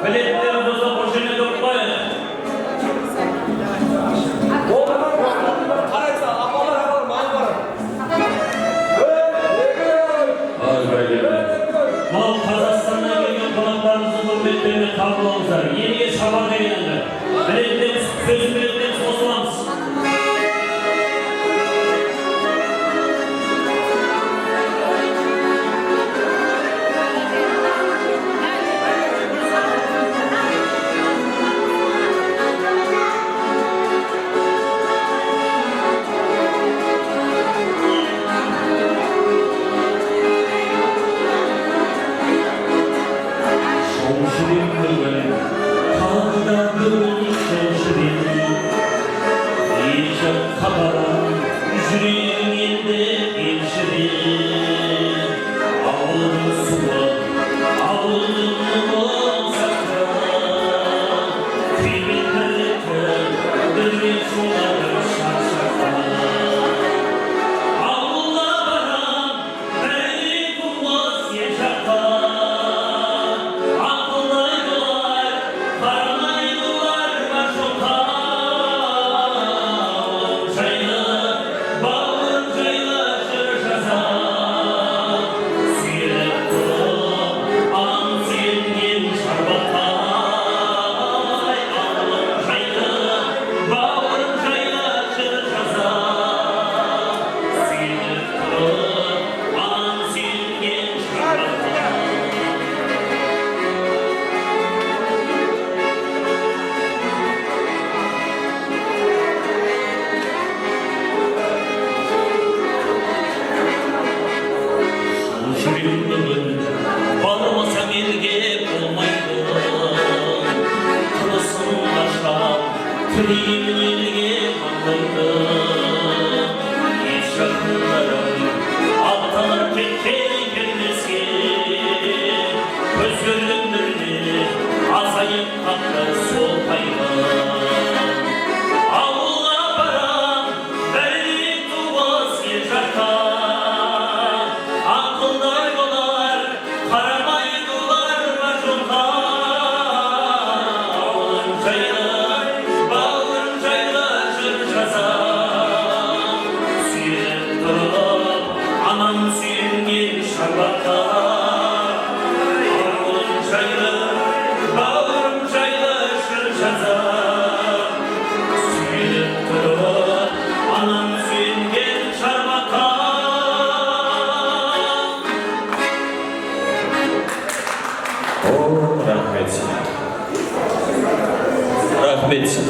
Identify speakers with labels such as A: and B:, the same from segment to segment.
A: Biletlerimizi koşuna tutmayın. Mal Kazakistan'dan gelen konaklarımızın hürmetlerine kabul olmuşlar. Yeniye şaban eğlenler. Biletlerimiz, sözü biletlerimiz Osmanlısı.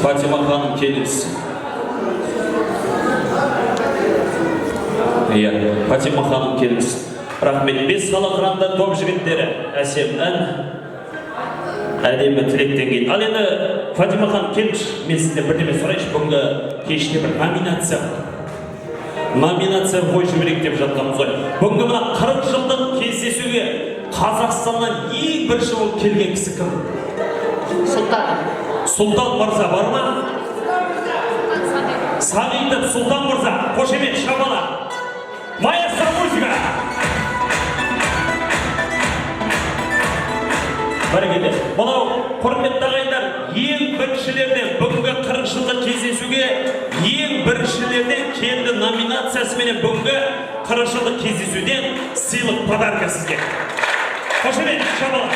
B: Fatima Hanım kendisi. Fatima Hanım kendisi. Rahmet. Biz halkıranda top jigitleri Әсемнен әдемі тілектен кейін. Ал енді Fatima Hanım келші. Мен сізден бірдеме сұрайыншы. Бүгінгі кеште бір номинация қойып жіберейік деп жатқанымыз ғой. Бүгінгі мына 40 жылдық кездесуге Қазақстаннан ең бірінші болып келген кісі кім? Сұлтан Мырза бар ма? Саминдіп Сұлтан Мырза, қошемет шабала. Маэстро музыка! Бәрекелді. Бұнау құрметті ағайындар, ең біріншілерден бүгінгі 40 жылдық кездесуге ең біріншілерден келді номинациясымен бүгінгі 40 жылдық кездесуден сыйлық подарка сізге. Қошемет шабала.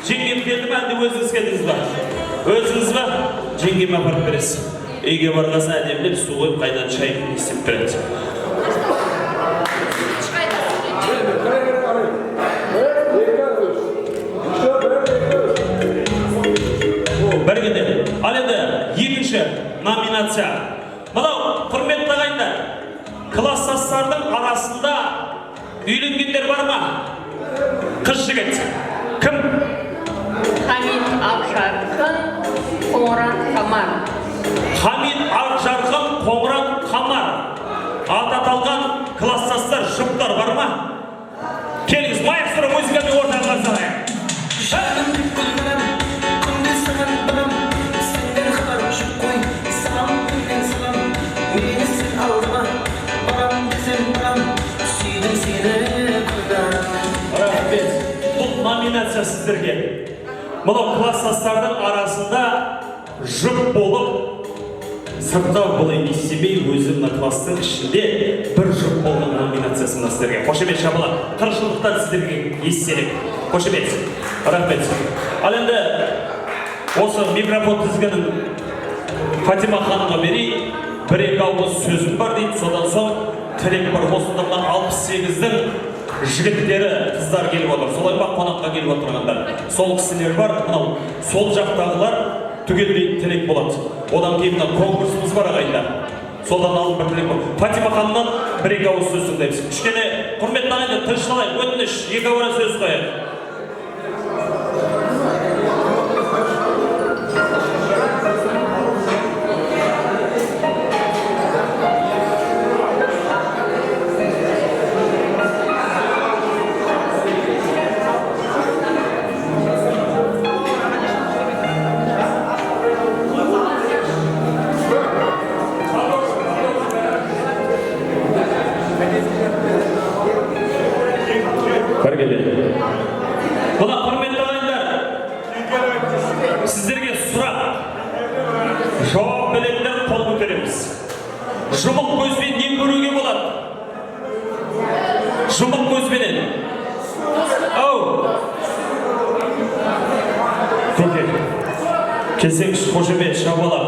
B: Жеңгем келді ме, әлде өзіңіз келдіңіз ба? Өзіңіз ба? Жеңгем апарып бересіз. Үйге барғасын әдемілеп су қойып қайдан шай істеп береді. Бәрекелді. Ал енді екінші номинация. Мынау құрметті ағайындар, класстастардың арасында үйленгендер бар ма? Қыз жігіт. Кім?
C: Хамид Ақжарқын, Қоңырат Қамар.
B: Хамид Ақжарқын, Қоңырат Қамар. Аты аталған класстастар жұптар бар ма? Келіңіз, маэстро музыкамен ортаға қарсы номинация сізде. сіздерге. Мынау класстастардың арасында жұп болып, сыртта былай естемей, өзі мына класстың ішінде бір жұп болған номинациясында сіздерге. Қошемет шабыла. 40 жылдықтан сіздерге естелік. Қошемет. Рахмет. Ал енді осы микрофон тізгінін Фатима ханымға берейін. Бір-екі ауыз сөзім бар дейді. Содан соң тілек бар. Осында 68-дің жігіттері, қыздар келіп отыр. Солай ма қонаққа келіп отырғандар. Сол кісілер бар. Мынау сол жақтағылар түгелдей тілек болады. Одан кейін конкурсымыз бар ағайындар. Солдан алып бір тілек бар. Фатима ханымнан бір-екі ауыз сөз тыңдаймыз. Кішкене құрметті ағайындар, тынышталайық. Өтініш, екі ауыз сөз қояйық. Бұна құрметті ағайындар, сіздерге сұрақ, жауап білетіндер қол көтереміз. Жұмық көзбен не көруге болады? Жұмық көзбенен. Көке, келсеңіз қошемет шабалақ.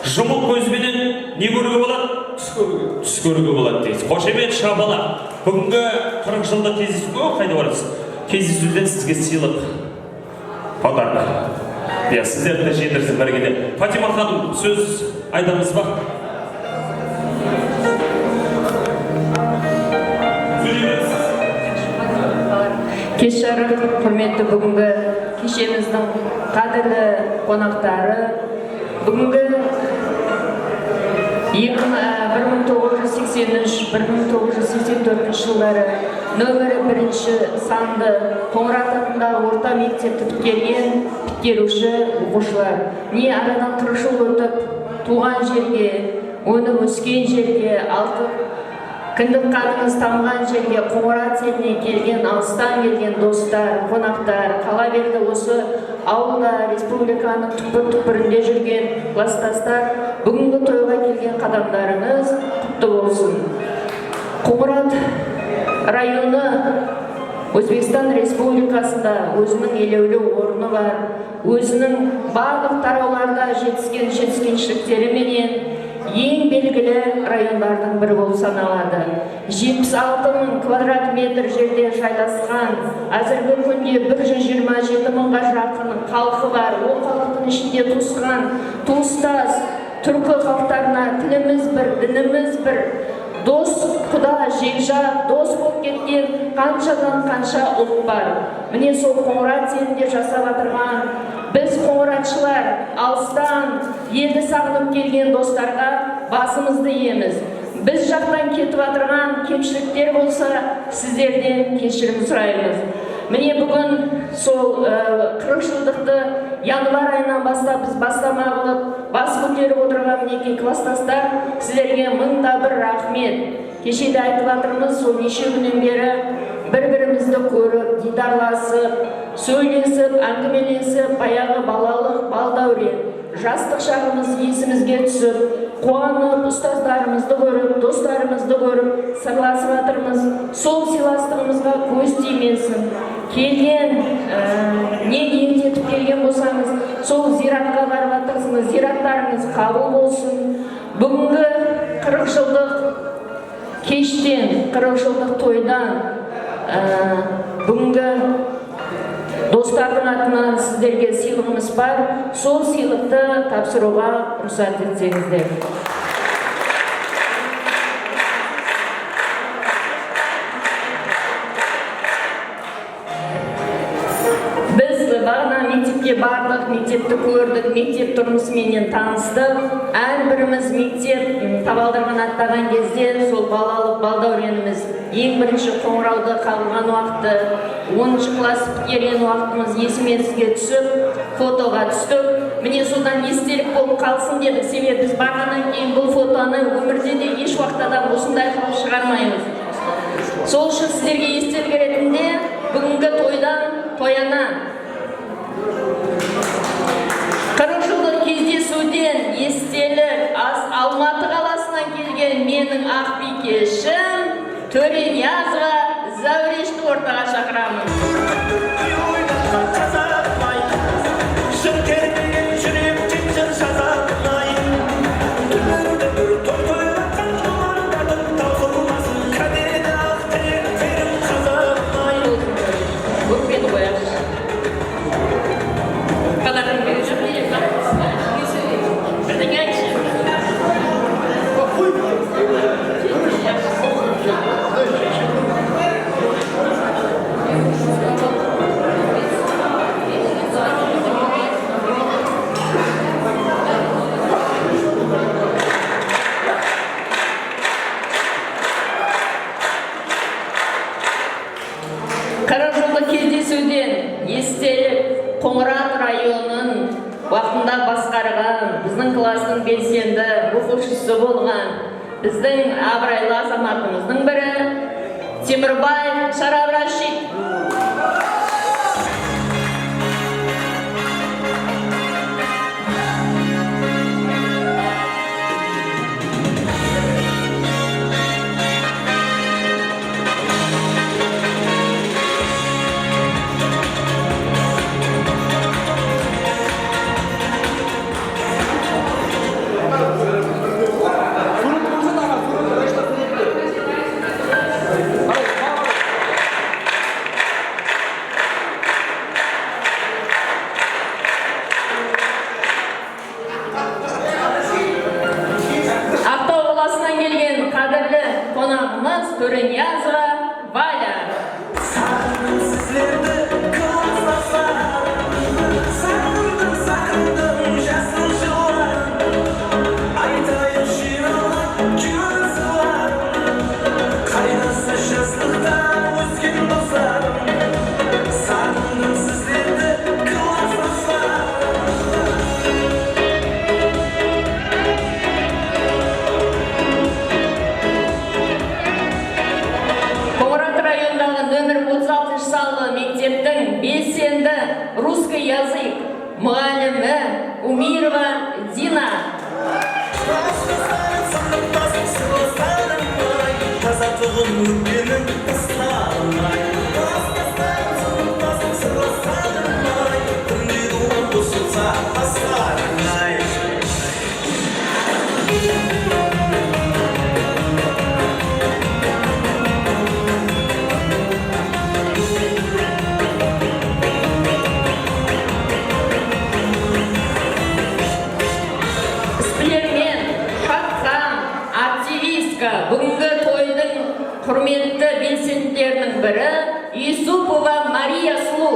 B: Жұмық көзбенен не көруге болады? Түс көруге болады дейсіз. Қошемет шабалақ. Бүгінгі 40 жылда кездесуге қайда барасыз? Кездесуден сізге сыйлық подарок. Сіздерді жетірсін бәргеде. Фатима ханым, сөз айтамыз ба?
C: Кеш жарық, құрметті бүгінгі кешеміздің қадірлі қонақтары, бүгінгі 1983-1984 жылдары нөмірі 1-ші санды Қоңырат атындағы орта мектепті бітірген бітіруші оқушылар не арадан 40 жыл өтіп туған жерге, оны өскен жерге, алтын кіндік қаныңыз тамған жерге, Қоңырат еліне келген, алыстан келген достар, қонақтар, қала берді осы ауылда, республиканың түкпір-түкпірінде жүрген класстастар, бүгінгі тойға келген қадамдарыңыз құтты болсын. Қоңырат районы Өзбекстан Республикасында өзінің елеулі орны бар, өзінің барлық тарауларда жетіскеншіліктеріменен ең белгілі райондардың бірі болып саналады. 76.000 квадрат метр жерде жайласқан, әзіргі күнде 127 мыңға жақын халқы бар, ол халықтың ішінде туысқан, туыстас, түркі халықтарына тіліміз бір, дініміз бір, дос, құда, жекжат, дос болып кеткен қаншадан қанша ұлт бар. Міне сол Қоңырат елінде жасап отырған біз қоңыратшылар алыстан елді сағынып келген достарға басымызды иеміз. Біз жақтан кетіп отырған кемшіліктер болса, сіздерден кешірім сұраймыз. Міне бүгін сол 40 жылдықты январ айынан бастап біз бастама қылып, бас көтеріп отырған мінекей класстастар, сіздерге мыңда бір рахмет. Кешеде айтып жатырмыз, сол неше күннен бері бір-бірімізді көріп, дидарласып, сөйлесіп, әңгімелесіп, баяғы балалық, балдәурен, жастық шағымыз есімізге түсіп, қуанып, ұстаздарымызды көріп, достарымызды көріп, сырласып жатырмыз. Сол сыйластығымызға көз тимесін. Келген, не ниет етіп келген болсаңыз, сол зиратқа барып жатырсыңыз, зираттарыңыз қабыл болсын. Бүгінгі 40 жылдық кештен, 40 жылдық тойдан, бүгінгі достардың атынан сіздерге сыйлығымыз бар. Сол сыйлықты тапсыруға рұқсат етсеңіздер. Біз бағана мектепке бардық, мектепті көрдік, мектеп тұрмысыменен таныстық. Әрбіріміз мектеп табалдырған аттаған кезде сол балалық балдәуреніміз, ең бірінші қоңырауды қабылған уақыты, 10-шы класс бітірген уақытымыз есіме түсіп, фотоға түстік. Міне содан естелік болып қалсын дедік, себебі біз барғаннан кейін бұл фотоны өмірде де еш уақытта осындай қылып шығармаймыз. Сол үшін сіздерге естелік ретінде бүгінгі тойдан тояна. 40 жылдық кездесуден естелік Алматы қаласынан келген менің ақбикешім Төрениязова Зәурешті ортаға шақырамын. Қоңырат районын уақытында басқарған, біздің кластың белсенді оқушысы болған, біздің абырайлы азаматымыздың бірі Темірбай Шарабрашид. Төрениязова Валя. Белсенді русский язык мұғалімі Умирова Дина. Бүгінгі тойдың құрметті белсенділерінің бірі Юсупова Мария Слу.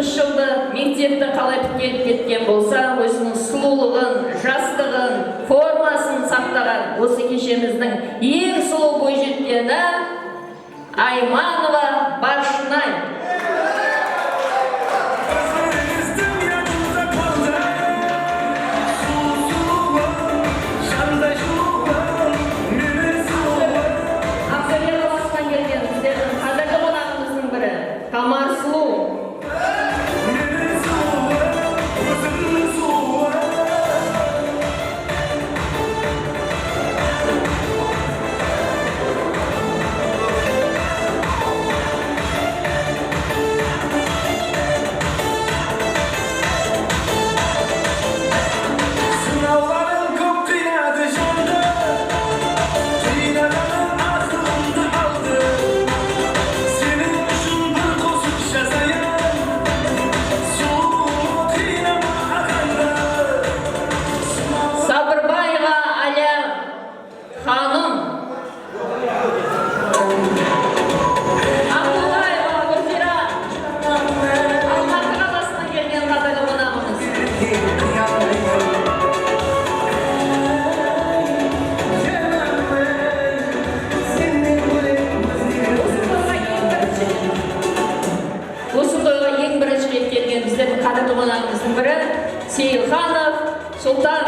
C: Жылды мектепті қалай келіп кеткен болса, өзінің сұлулығын, жастығын, формасын сақтаған осы кешеміздің ең сұлу бойжеткені Айманова Башнай. Ақтөбе қаласынан келген біздердің қазіргі қонағымыздың бірі Тамар Сұлу. Сұлтан.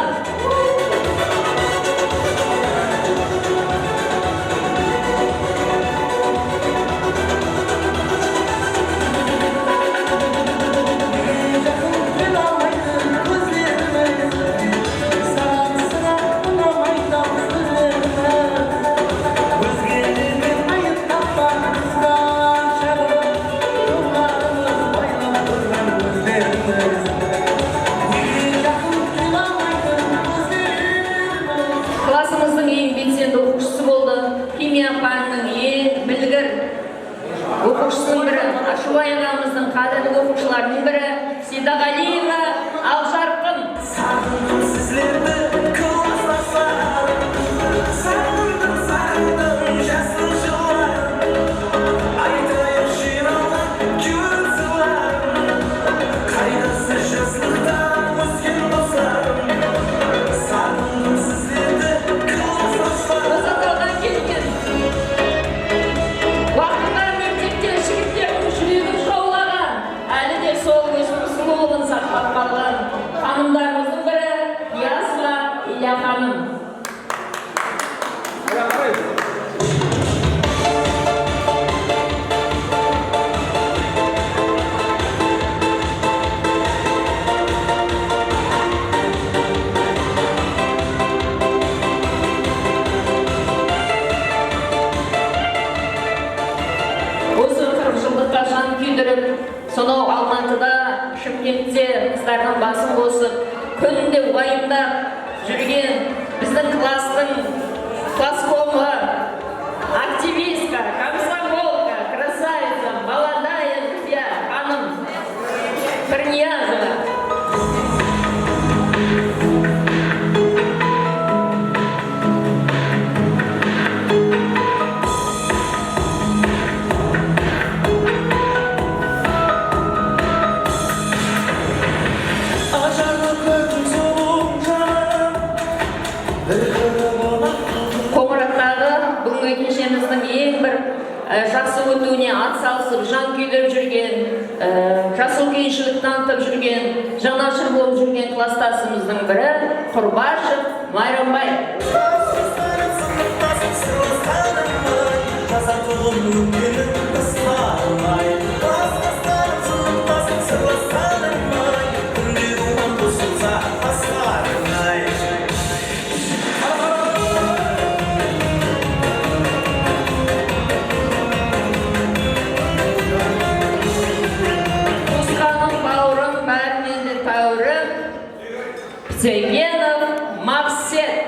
C: Классымыздың ең белсенді оқушысы болды. Химия пәнінің ең білгір оқушысының бірі, Ашубай ағамыздың қадірлі оқушыларының бірі Сейдағалиева Алжарқын. Ханымдарымыздың бірі Ясма Илья ханым. Осы 40 жылдыққа жан күйдіріп, сонау Алматыда, Шымкентте қыздардың басын қосып, күнде уайымдап жүрген біздің класскомға, активистка, комсомолка, красавица, молодая друзья, ханым Пірниязова. Қоңыраттағы бүгінгі кешеміздің ең бір жақсы өтуіне атсалысып, жан күйдіріп жүрген, жасыл күйшілік танытып жүрген, жанашыр болып жүрген кластасымыздың бірі Құрбашев Майрамбай. Зейненов Максет.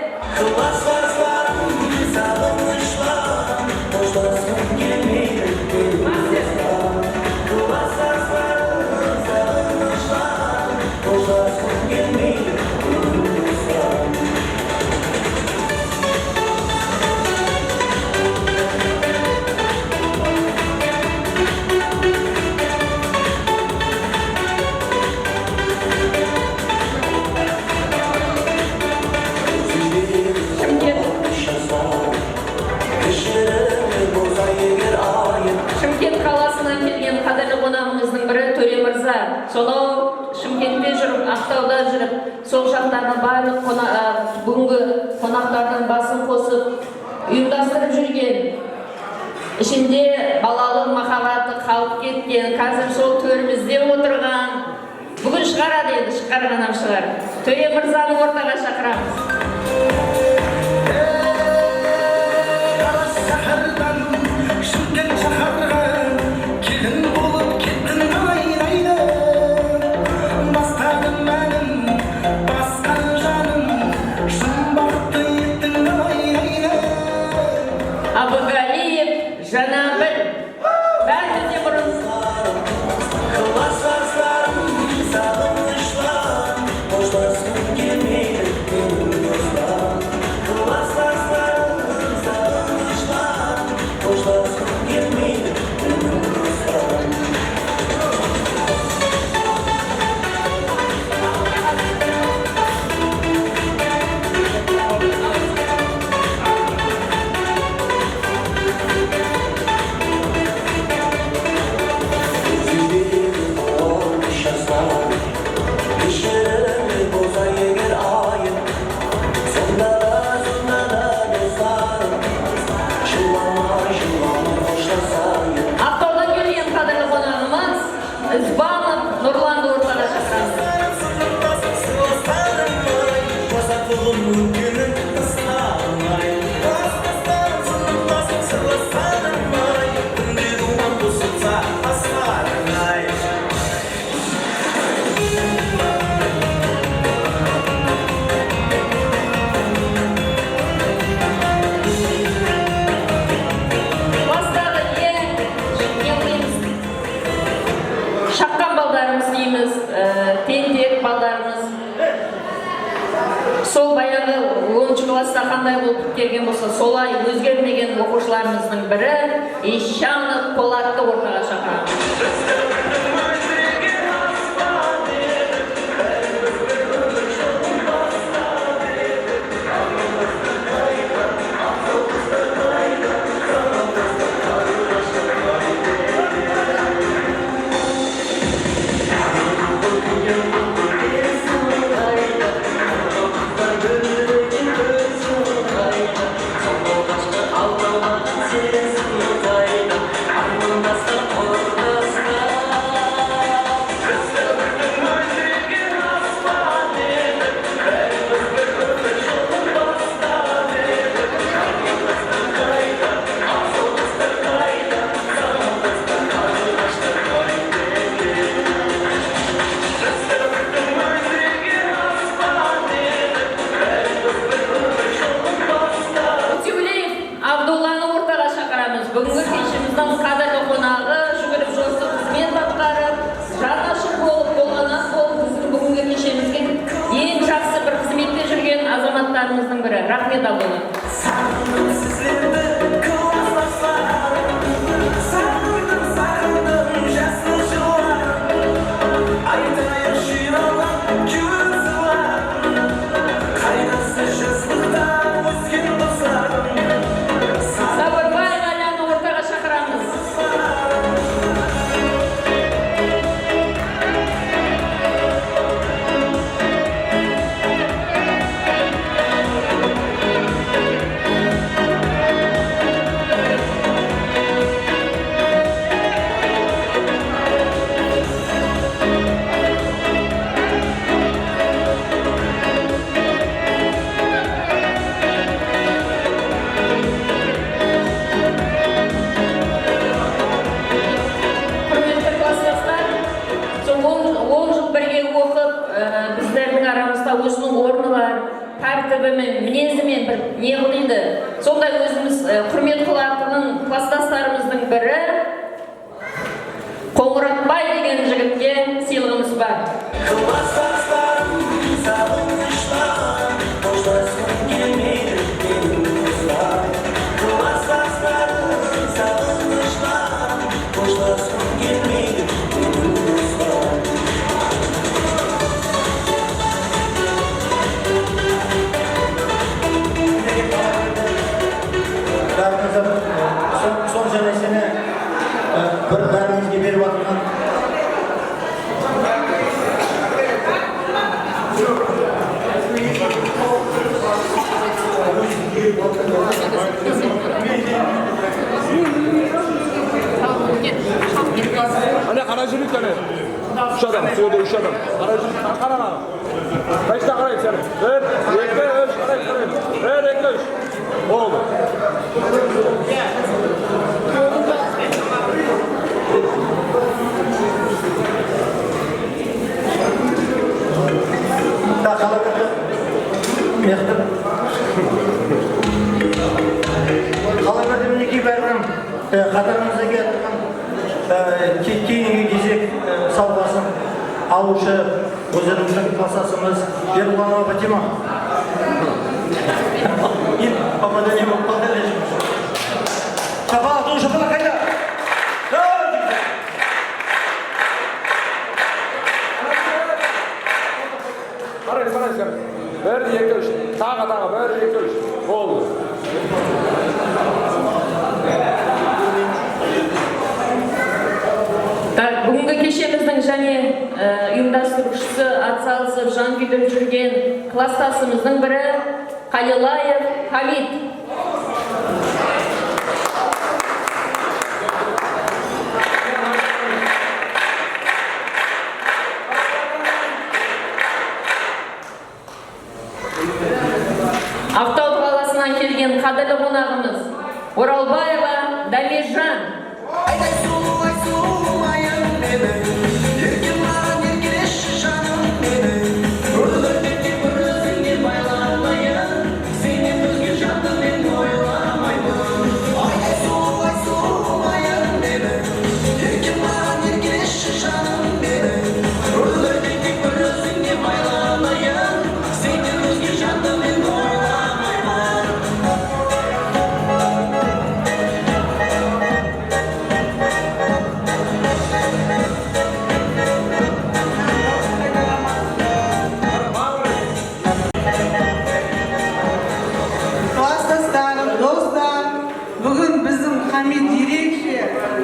C: Сонау Шымкентте жүріп, Ақтауда жүріп, сол жақтардың барлық бүгінгі қонақтардың басын қосып, ұйымдастырып жүрген, ішінде балалық махаббаты қалып кеткен, қазір сол төрімізде отырған, бүгін шығарады еді, шығарғанам шығар. Төре мырзаны ортаға шақырамыз. Абыгалиев Жанабіл. Бәрімізде бұрын. Класстастарым, сағынышла, қоштасқым келмейді. Класстағы ең шаққан балдарымыз дейміз, тентек балдарымыз. Сол баяғы 10 класста қандай болып келген болса, солай өзгермеген оқушыларымыздың бірі Ещанов Полатты ортаға шақырамыз. Бүгінгі кешіміздің қадірлі қонағы, жүгіріп жосы қызмет атқарып, жанашыр болғаннан болып біздің бүгінгі кешімізге ең жақсы бір қызметте жүрген азаматтарымыздың бірі. Рахмет абыны. Біздердің арамызда өзінің орны бар, тәртібімен, мінезімен бір не қылды. Сондай өзіміз құрмет қылатын класстастарымыздың бірі Қоңыратбай деген жігітке сыйлығымыз бар.
D: Son senesine bir bölümümüzge berip atırgan
E: Hani karacılık hani. Üç adam, söyle üç adam. Karacılık, karana. Kaçta karayım seni? Ver, ekle, üç, karayım. Ver, ekle, üç. Oldu.
D: Қалабердімінеке бәрінің қатарымызда келатқан кейінгі кезек сауғасын алушы өзіміздің классасымыз Ерболанова Батима. Папада не болып қалды әлі жұмыс. Шапала, тұл шапала қайда?
E: Karayım, karayım. Ver, ekle, üç. Tağa, ver, ekle, üç. Oldu.
C: Бүгінгі кешеміздің және ұйымдастырушысы атсалысып жан күйдіріп жүрген класстасымыздың бірі Қалилаев Хамид. Ақтау қаласынан келген қадірлі қонағымыз Оралбаева Дамиржан.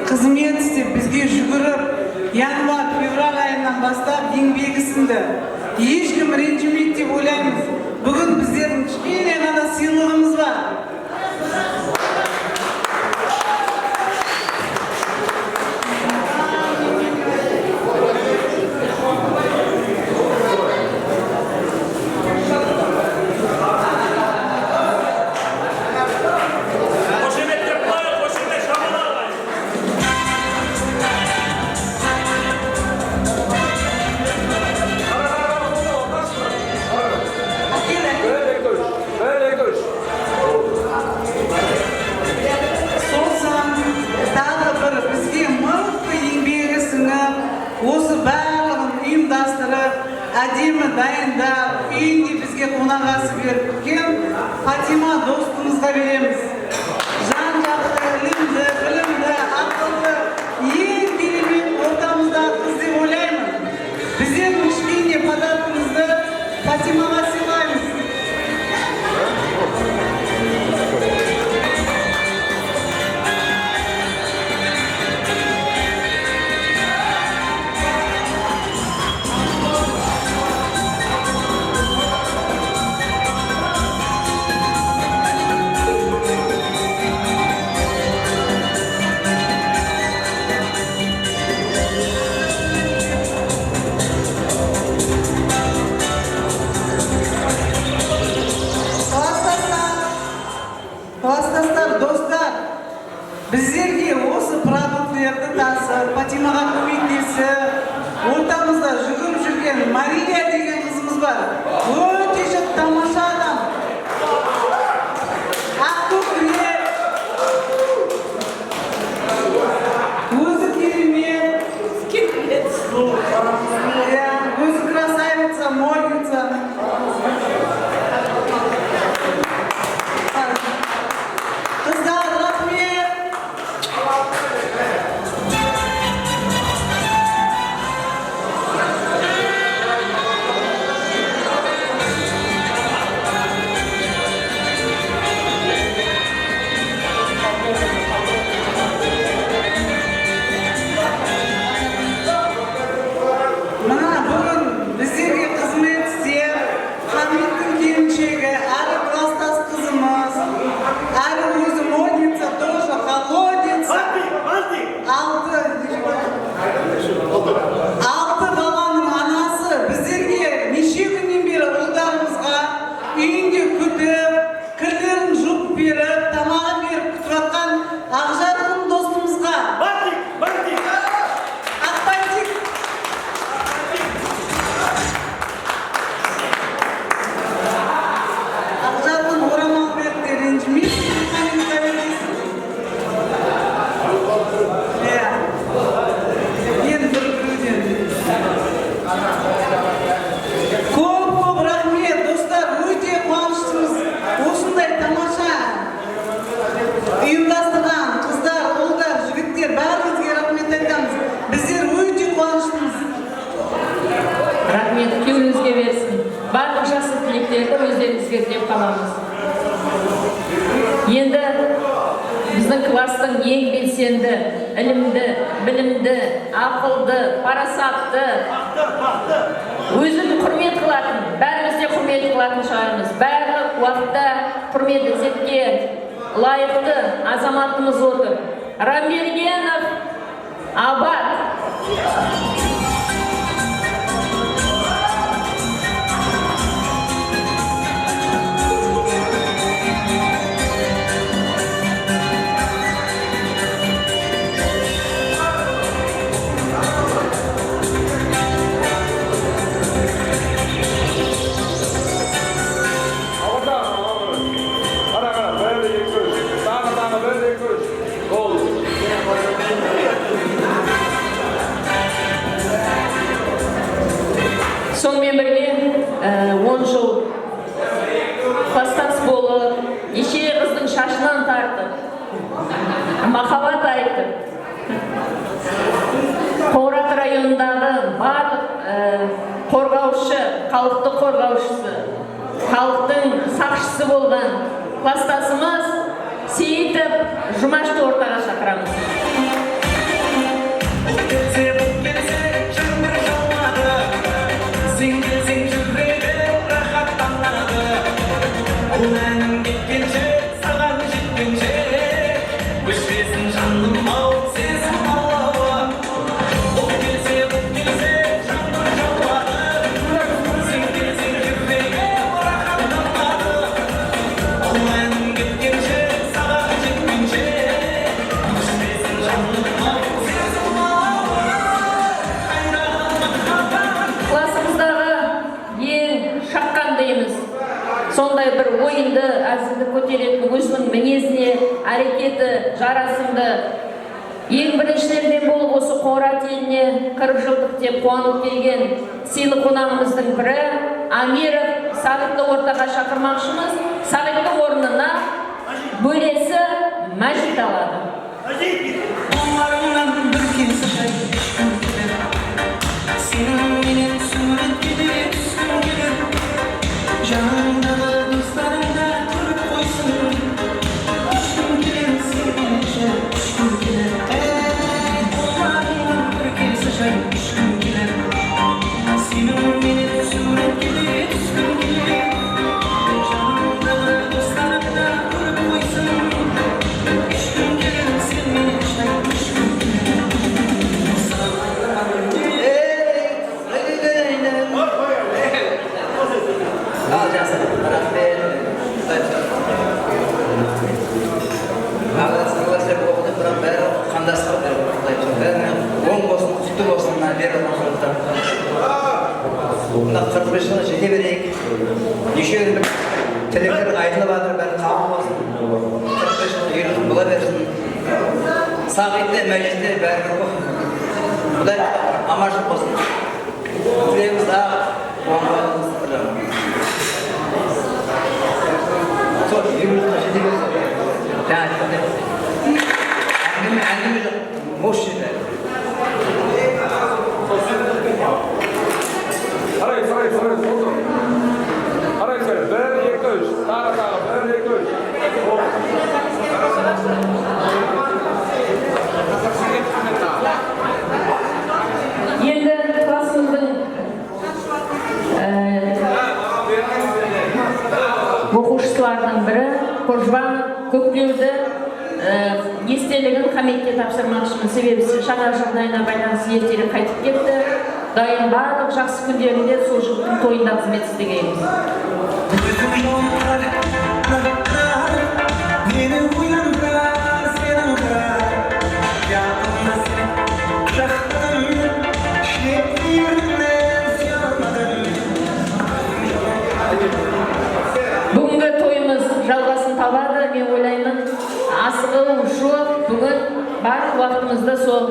F: Қызмет істеп бізге жүгіріп, январь-февраль айынан бастап еңбегі сіңді. Ешкім ренжімейді деп ойлаймыз. Бүгін біздердің кішкене ғана сыйлығымыз бар. Әдемі дайындап, үйінде бізге қонағасы беріп кеткен Фатима достымызға береміз. Жан-жақты, білімді, ақылды, ең керемет ортамызда қыз деп ойлаймын. Біздердің кішкене подаркымызды Фатимаға сыйлаймыз. Класстастар, достар, біздерге осы продукттерді тасып, Фатимаға көмектесіп, ортамызда жүгіріп жүрген Мария деген қызымыз бар. Өте тамаша адам. Ақтөбе. Өзі керемет. Өзі красавица, модница. Алты баланың анасы біздерге неше күннен бері ұлдарымызға үйінде күтіп, кірлерін жуып беріп, тамағын беріп күтіп жатқан Ақжарқын достымызға. Ақбайтик. Ақжарқын орамал берді, ренжімейсің. Көп рахмет, достар, өте қуаныштымыз. Осындай тамаша ұйымдастырған қыздар, ұлдар, жігіттер, бәріңізге рахмет айтамыз. Біздер өте қуаныштымыз.
C: Рахмет, кеуіңізге берсін. Барлық жақсы тілектерді өздеріңізге тілеп қаламыз. Енді біздің кластың ең белсенді, ілімді, білімді, ақылды, парасатты, өзін құрмет қылатын, бәрімізде құрмет қылатын шығармыз. Барлық уақытта құрмет ізетке лайықты азаматымыз отыр. Рамбергенов Абат. класстас болып, неше қыздың шашынан тартып, махаббат айтып, Қоңырат районындағы барлық қорғаушы, халықты қорғаушысы, халықтың сақшысы болған класстасымыз Сейітов Жұмашты ортаға шақырамыз. Сондай бір ойынды, әзілді көтеретін өзінің мінезіне, әрекеті, жарасымды. Ең біріншілерден болып осы Қоңырат еліне 40 жылдық деп қуанып келген сыйлы қонағымыздың бірі Амиров Сағитты ортаға шақырмақшымыз. Сағиттың орнына бөлесі Мәжит алады.
G: Жанымдағы достарыңда көріп қойсын, үшкім келер сенен жар, үшкім келер. Қолдарыңнан бір келсе жар, үшкім келер. Сеніңменен суретке түскім келер. Жанымдағы достарыңда көріп қойсын, үшкім келер сенен жар, үшкім келер.
D: Al Jasad, rahmet. Ağzı sırlaşır okudu, bırak beri kandaslık der. On olsun, kutu olsun, beri konsulta. Bunda 45 yılda jete vereyik. Neşe bir telefon aydınlı vardır, ben kabul olsun. 45 yılda yürüdüm, bula versin. Sağlıklı, meclisli, beri bu. Bu da amaçlık olsun. Türeyimiz daha olmalıyız.
C: Енді классымыздың оқушыларының бірі Қожбан Көктеуді естелігін Хамитке тапсырмақшымын. Себебі жаңа жағдайына байланысты ертерек қайтып кетті. Дайын барлық жақсы күндерінде сол жұрттың тойында қызмет істегенбіз. Бүгінгі тойымыз жалғасын табады, мен ойлаймын. Асығы жоқ, бүгін барлық уақытымызды сол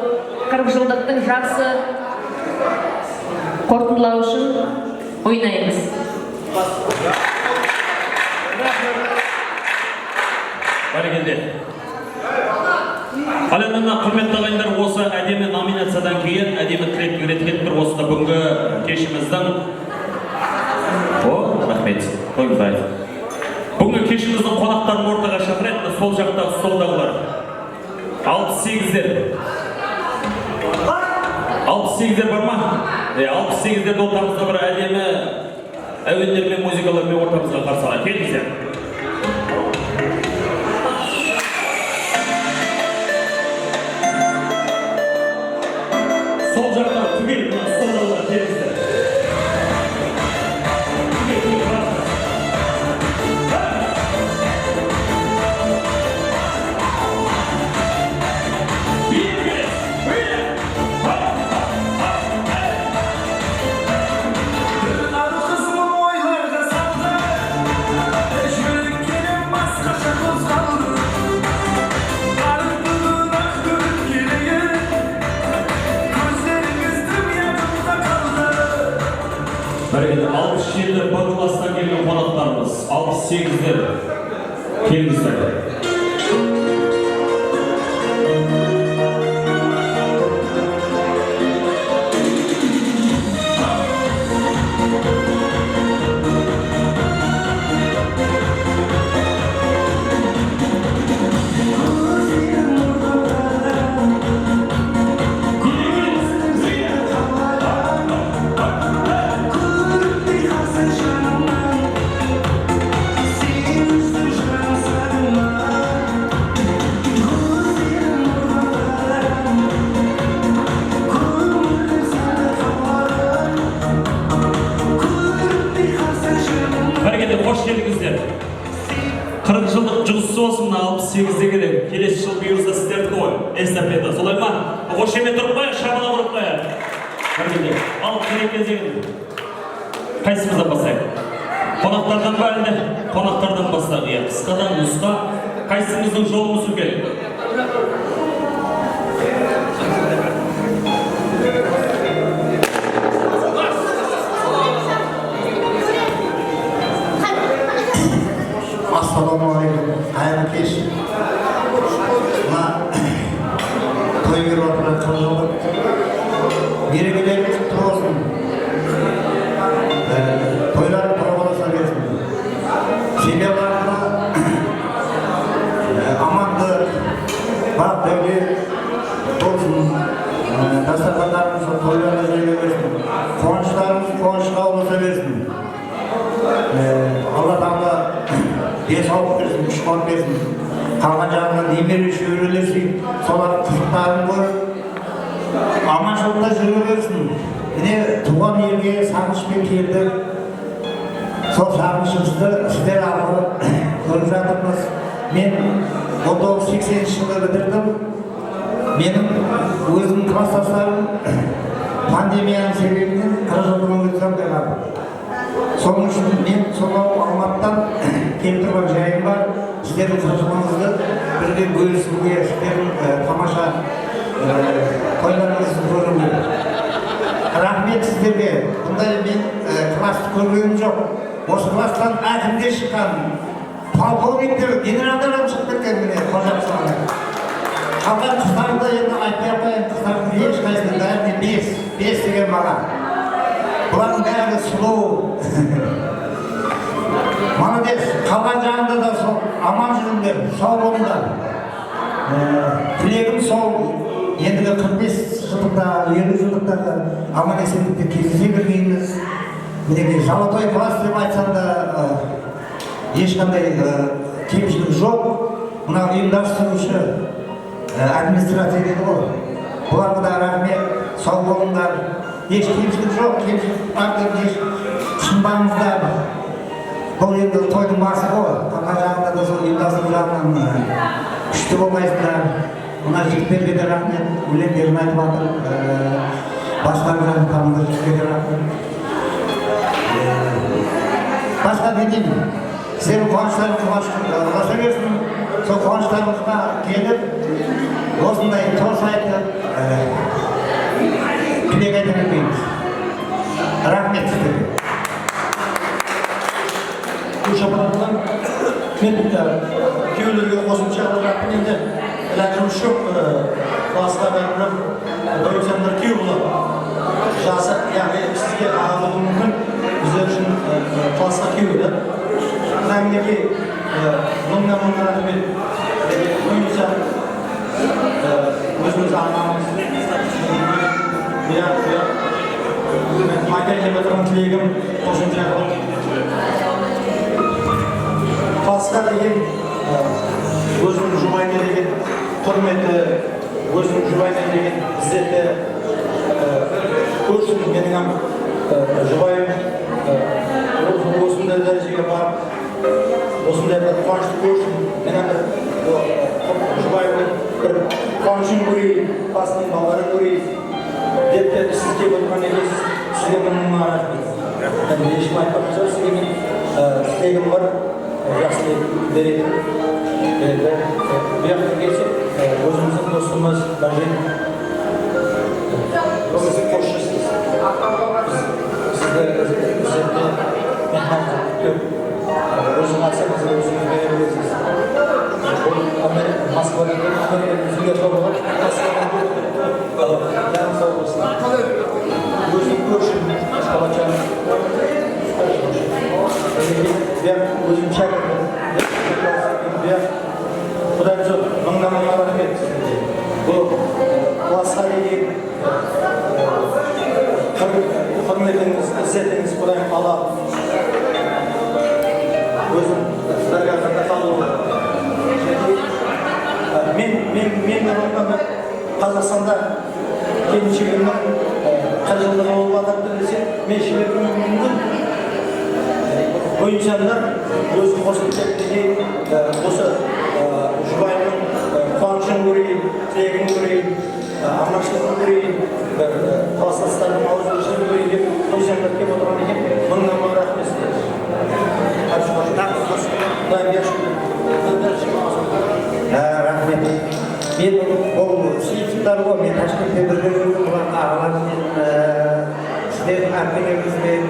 C: 40 жылдықтың жақсы қорытындылау үшін ойнаймыз.
B: Бәрекелді. Қалайда құрметті ағайындар, осы әдемі номинациядан кейін әдемі тілек үйреткен бір осында бүгінгі кешіміздің рахмет. Бүгінгі кешіміздің қонақтарын ортаға шақырайық, сол жақтағы столдағылар. 68-дер бар ма? 68-дерді ортамызда бір әдемі әуендер мен музыкалармен ортамызға қарсы алайық. Келіңіздер. Сол жақтағы түгел столдағылар келіңіздер.
G: Arı kızımı oylarda saldı.
B: 68'dir. Kelingizler. Hoş geldinizler. 40 yıllık cüzsü olsun 68'de gelin. Kelesi yıl buyursa sizlerdi koy. Estafeta. Solay mı? Hoş yemeğe durup koyar, şabına vurup koyar. Herkese. Al, kerekez egin. Kaysımızdan basayım. Konaklardan bölünde, konaklardan basayım. Ya, kıskadan usta, kaysımızın yolumuzu gelin.
H: Assalamualaikum. Hayırlı kez. Toy bir ortadan kırıldı. Biri bilen kutlu olsun. Toylar parabolasa versin. Şeylerlerine amandı. Bak böyle olsun. Dastarkanlarımızın toylarına zeyre versin. Konuşlarımız konuşla olursa versin. Allah Teala bir sağlık versin, düşman versin. Kalkan canına demir şöğürülürsin. Solar kızıklarını koyup amançılıkta жүрülürsin. Yine tuğan yerге sarmışpен keldim. Sol sarmışımızды sizler arқылы көріп жатырмыз. Men 1980 жылы бітірдім. Менің өзімнің класстастарым пандемияның себебінен 40 жылдың өткен қалды. Соның үшін мен сонау Алматыдан келіп тұрған жайым бар. Сіздердің қыржылыңызды бірге бөлісуге, сіздердің тамаша тойларыңызды көруге. Рахмет сіздерге. Бұндай мен классты көргенім жоқ. Осы класстан әкімдер шыққан, полковниктер, генералдар шығып кеткен міне қожапсаны. Қалған қыздарды енді айтпай қояйын, қыздардың ешқайсының бәріне 5 деген бала. Бұлардың бәрі сұлу. Молодец. Қалған жағында да сол аман жүріңдер, сау болыңдар. Тілегім сол ендігі 45 жылдықта, 50 жылдықта аман есендікте кездесе бергеніміз. Мінеке золотой класс деп айтсам да ешқандай кемшілік жоқ. Мына ұйымдастырушы администрация дейді ғой. Бұларға да рахмет, сау болыңдар. Еш кемшілік жоқ, кемшілік барды еш түсінбаңыздар. Бұл енді тойдың басы ғой. Қалған жағында да сол ұйымдастыру жағынан күшті болмайсыңдар. Мына жігіттерге де рахмет, өлеңдерін айтып жатыр. Басқарған тамында жігіттерге рахмет. Басқа не деймін? Сіздердің қуаныштарыңыз ұласа берсін. Сол қуаныштарыңызға келіп, осындай тост айтып, тілек айта бермейміз. Рахмет сіздерге.
I: Bu şapılarından men köylerge qo'shimcha qilib endi ilojim shu klassda barib do'ysanlar köy bo'ladi. Jasa ya'ni sizga a'zoligim mumkin. Bizlar uchun klassda köyda. Meniki bundan rahmat. Bo'yicha o'zimiz anlamamiz. Ya men maydaga tilagim qo'shimcha qilib Klasda деген өзінің жұбайына деген құрметі, өзінің жұбайына деген ізеті көрсін. Менің жұбайым осындай дәрежеге барып, осындай бір қуанышты көрсін. Мен жұбайымның бір қуанышын көрейін, басының балаларын көрейін деп сіз келіп отырған екенсіз. Сізге мыңнан рахмет. Ешкім айтпаған жоқ, сізге мен тілегім бар. Жақсы береді. Bu yakın geçip özümüzün dostumuz Bajin siz koşuyorsunuz. Siz de mehmet өзің айтсаңыз өзіңіз бере бересіз. Москвадан Америкадан торғын Москвадан жан сау болсын. Өзім көршім Қалачан. Өзім шәкіртім. Құдай жоқ, мыңнан рахмет. Бұл классқа деген құрметіңіз, ізzetіңіз Құдайым ала. Өзім сіздерге қандай қалуы. Мен Қазақстанда келіншегімнің қай жылдығы болып жатыр десе, мен шеберімнің мүмкін бойыншандар өзім қосылып кеткенде осы жұбайымның қуанышын көрейін, тілегін көрейін, аманшылығын көрейін, класстастардың ауызбіршілігін көрейін деп бойыншандар келіп отырған екен. Мыңнан мың рахмет сіздерге.
H: Рахмет. Мен бұл сыйлықтар ғой, мен Ташкентте бірге жүрдім, бұларға ағалармен, сіздердің әркелеріңізбен,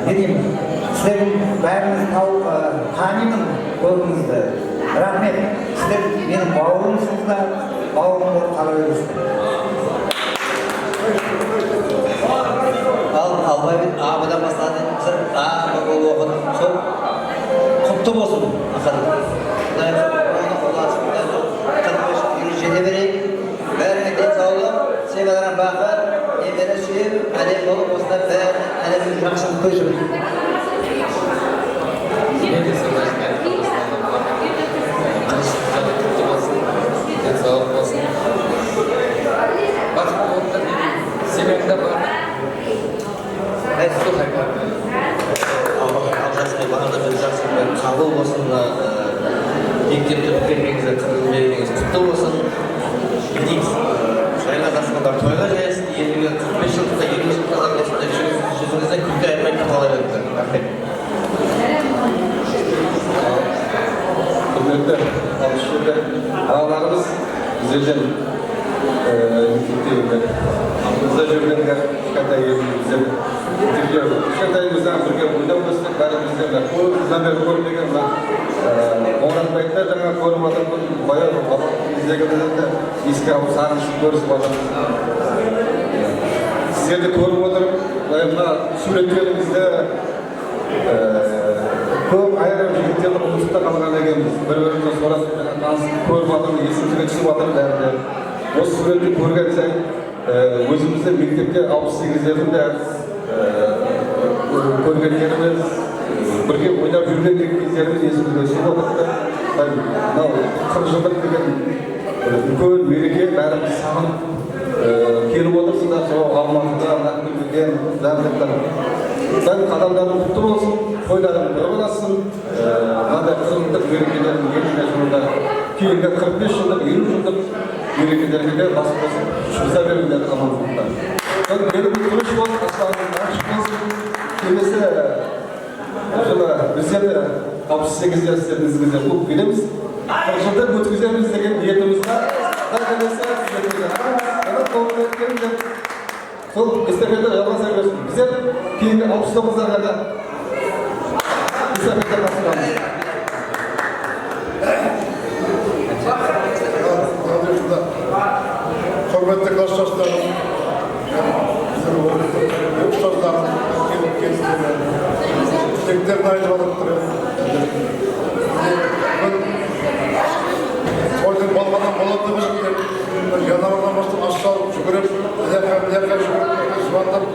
H: не деймін, сіздердің бәріңіз танимын көбіңізді. Рахмет. Сіздер менің бауырымсыздар, бауырым болып қала беріңіздер.
D: Албайбет абыдан бастады. Бұл оқыдым. Сол құтты болсын. Жете берейік. Бәріне денсаулық, сыйлаған бақыт, немере сүйіп, әлем болып осында бәрі әлемнің жақсылық көшіп.
E: Денсаулық болсын. Бақыт болсын. Себебінде бар.
D: Қабыл болсын, мектепті бітіргеніңізді, қырғыз бергеніңіз құтты болсын. Жайға жасқандар тойға жайсын, елігі 45 жылдықта, 20 жылдықта осындай жүзіңізден күлкі айырмай қала беріңіздер. Рахмет.
E: Құрметті алғышында ағаларымыз біздерден мектептегі ағымызда жүргендер кішкентай кезімізден кішкентайымыздан бірге ойнап өстік, бәрімізден көзімізден бері көрмеген оңратпайды жаңа көріп отырмын, баяу кездегімізден еске алып сағынышын көрісіп отырмыз. Сіздерді көріп отырып, мына суреттеріңізді көп айрым жігіттерді ұмытып қалған екенбіз. Бір-бірімізді сорасып танысып көріп жатырмыз, есімізге түсіп жатыр бәрінде. Осы суретті көрген сайын өзімізді мектепте 68-лерінде көргендеріміз, бірге ойнап жүрген кездеріміз есімізге түсіп отырды. Мынау 40 жылдық деген үлкен мереке бәріміз сағынып келіп отырсыздар. Сол Алматыда, Нақмелден, Дәмдіктен. Қадамдарың құтты болсын, тойларың бір боласын. Мынандай 40 жылдық мерекелердің еліне жылында кейінгі 45 жылдық, 50 жылдық мерекелерге де басып болсын. Шүрза беріңдер амандықта. Менің күріш болып, асланның ашық болсын. Келесі жылы біздер 68 жастеріңізге көп келеміз. 40 жылдық өткіземіз деген ниетіміз бар. Сол эстафета жалғаса берсін. Біздер кейінгі 69-ларға да эстафета тапсырамыз.
J: Құрметті класстастарым, ұстаздарым, тілектерін айтып алып тұрамын. Тойдың балғаннан болады деп жануардан бастап ас салып жүгіріп, мына жүгіріп, звондап,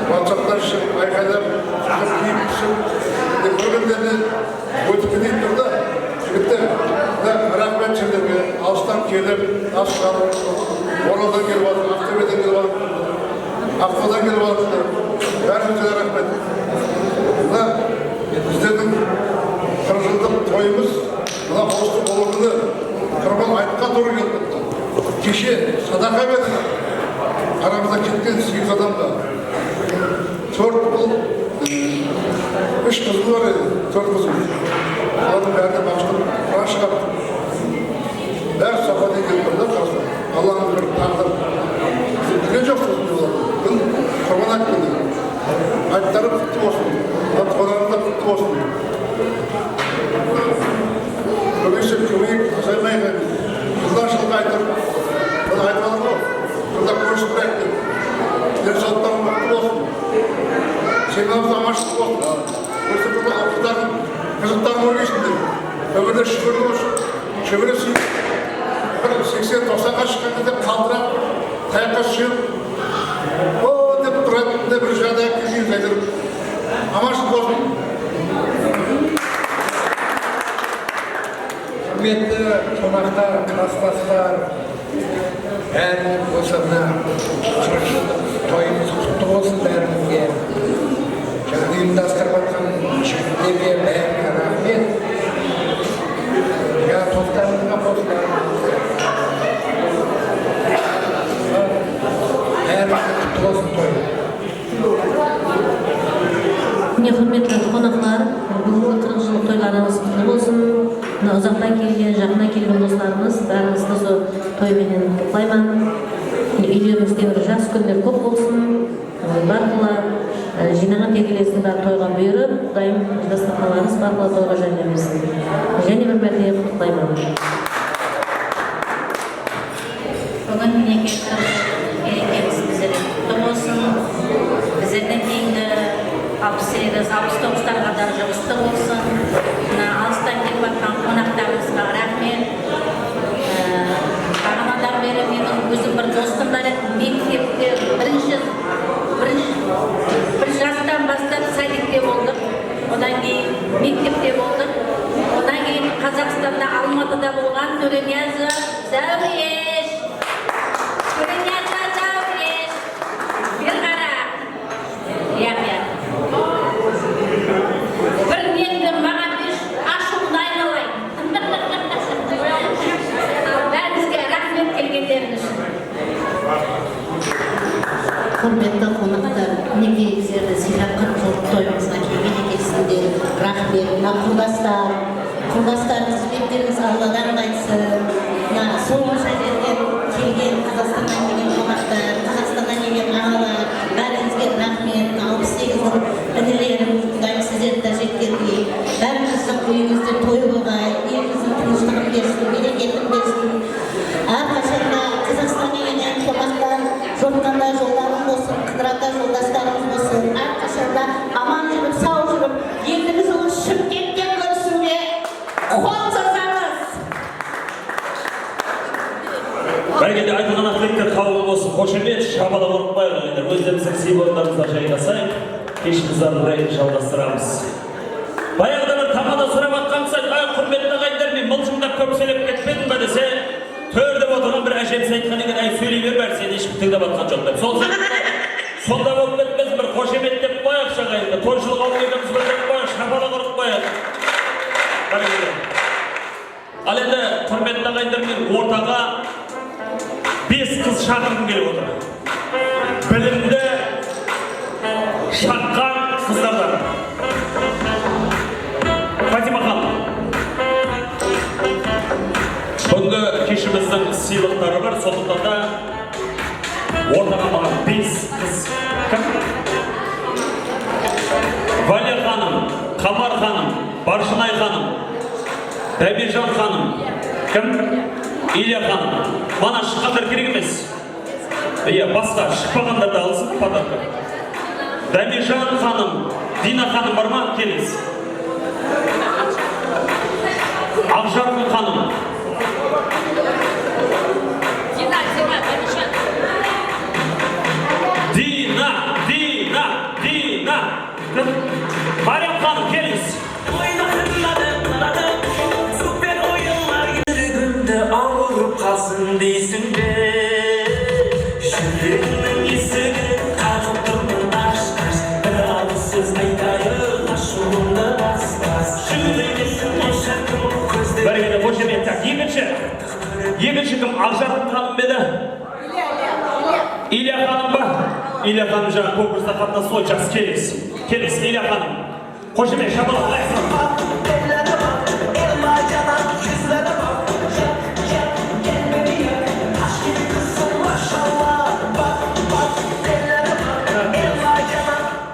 J: ватсаптан шығып, айқайлап, киіп түсіп, көргендерде өтіп кетейін тұрды. Жігіттер, рахмет сендерге, алыстан келіп, ас салып, Оралдан келіп жатыр, Ақтөбеден келіп жатыр, Ақтаудан келіп жатыр. Бәрімізге рахмет. Біздердің 40 жылдық тойымыз, мына қосты болу күні құрбан айтқа тура келді. Кеше садақа берді. Арамызда кеткен 8 адамға. 4 ұл, 3 қызы бар еді, 4 қызымыз. Олардың бәріне бақшылып, құран шығарды. Бәрі сападан келіп тұрды, қарсы. Алланың бір тағдыр. Білген жоқсыз құрбан айт күні. Айттары құтты болсын, қонағында құтты болсын. қызықтар көргейсіңдер. Өмірде шүкірлік болсын. Шөбере сүйіп. 80-90-ға шыққан кезде қалтырап, таяққа сүйіп, о деп тұратында бір жағдай күйін қайдырып. Аманшылық болсын.
I: Құрметті қонақтар, кластастар, бәріңіз болса мына 40 жылдық тойымыз құтты болсын бәріңізге. Жаңа ұйымдастырып жатқан жігіттерге бәріне рахмет. Жаңа тоқтарыңызға қосылар. Бәріңіз құтты болсын той.
K: Міне құрметті қонақтар, бүгінгі 40 жылдық тойларыңыз құтты болсын. Мына ұзақтан келген, жақыннан келген достарымыз, бәріңізді осы тойменен құттықтаймын. Үйлеріңізде бір жас күндер көп болсын. Барлығы жинаған тегелесін бәрі тойға бұйырып, Құдайым дастархандарыңыз барлығы тойға жөнелмесін. Және бір мәрте құттықтаймын.
L: Бүгін мінекей мерекеміз біздерге құтты болсын. Біздерден кейінгі 68-69-ға да жығысты болсын. Мына алыстан келіп жатқан қонақтарымызға рахмет. Бағанадан бері менің өзім бір достым бар еді. Мектепте бір жастан бастап садикте болдық. Одан кейін мектепте болдық. Одан кейін Қазақстанда Алматыда болған Төрениязов Зәуреш. Төрениязов Зәуреш. Bir қара. Яқия. Bir неңді маған беш ашуын айналайын. Бәріңізге рахмет келгендеріңіз үшін.
K: Құрметті қонақтар, мінекейлерді сыйлап 40 жылдық тойымызға келген екенсіңдер. Рахмет. Мына құрдастарыңыз беттеріңіз Алладан қайтсын. Мына соңғы жерден келген Қазақстаннан келген қонақтар, Қазақстаннан келген ағалар, бәріңізге рахмет. 68 жыл інілерім, Құдайым сіздерді де жеткендей. Бәріңіздің үйіңізде той болғай, еліңіздің тыныштығын берсін, берекетін берсін. Әрқашанда Қазақстан деген қонақтар жортқанда жолдарың болсын, қыдырата жолдастарыңыз болсын. Әрқашанда аман жүріп, сау жүріп, еліміздің Шымкенттен көрісуге қол созамыз.
B: Бәргенде айтылған ақылеттер қабыл болсын. Қошемет, шабала ұрықпайық ендер. Өздеріміздің сыйлықтарымызға жайғасайық. Кешімізді ары жалғастырамыз. Баяғыда бір тамада сұрап атқанса, құрметті ағайындар, мен мылжыңдап көп сөйлеп кетпедім бе десе, төрде отырған бір әжеміз айтқан екен, әй сөйлей бер бәрі, сен ешкім тыңдап атқан жоқ деп. Сол сонда болып кетпесін, бір қошемет деп қояқ шағайында, тойшылық алып екеніміз бір деп қояқ, шабала ұрықпайық. Ал енді құрметті ағайындар, мен ортаға 5 қыз шақырғым келіп отыр. Білімді, шаққан қыздардан. Фатима ханым. Бүгінгі кешіміздің сыйлықтары бар, сондықтан да ортаға маған 5 қыз. Кім? Валер ханым, Қамар ханым, Баршынай ханым, Дәбиржан ханым. Кім? Илья ханым. Мана шыққандар керек емес. Иә, басқа шықпағандарды алсын подарка. Дәбиржан ханым, Дина ханым бар ма? Келіңіз. Ақжарқын ханым. Дина. Мариям ханым, келіңіз.
G: Süper oyunlar yürüdüğümde ağırıp kalsın değilsin be. Şürünün isini kalktımın taş. Bir ağızsız aytayım aşığımda bas. Şürünün o şarkım gözleri.
B: Бәргенде қошемет. Екінші кім? Ақжарқын ханым беді? Илья ханым ба? Илья ханым жаңа конкурста қатынасып ғой, жақсы келіңіз. Келіңіз, Илья ханым. Қошемет, шабала қайсың.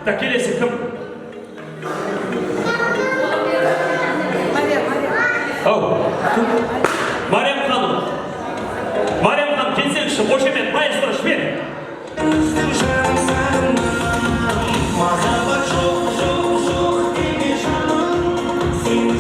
B: Так, келесі кім? Мариям ханым. Мариям ханым, келсеңізші, қошемет, маэстро, шпен.
G: Махаббат жоқ, деме жаным, сен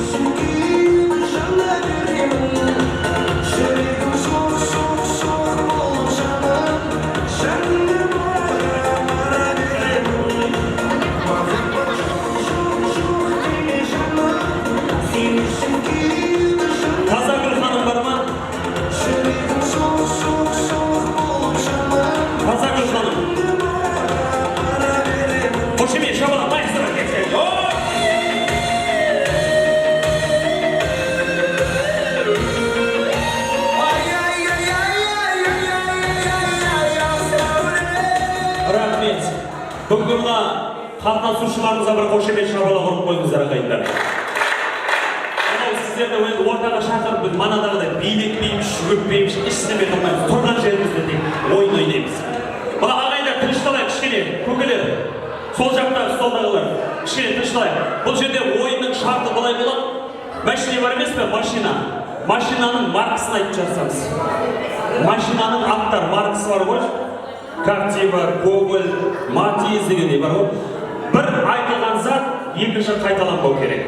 B: қатынасушыларымызға бір қошемет шабала құрып қойыңыздар ағайындар. Мынау сіздерді енді ортаға шақырып манадағыдай билетпейміз, өппейміз, істемей тұрмаймыз. Тұрған жерімізде тек ойын ойнаймыз. Мына ағайындар тынышталайық кішкене, көкелер. Сол жақтағы столдағылар кішкене тынышталайық. Бұл жерде ойынның шарты былай болады. Машина бар емес пе? Машина. Машинаның маркасын айтып жатсаңыз. Машинаның аттар маркасы бар ғой. Captiva, Гоголь, Матиз дегендей бар ғой. Бір айтылған зат екінші қайталанбау керек.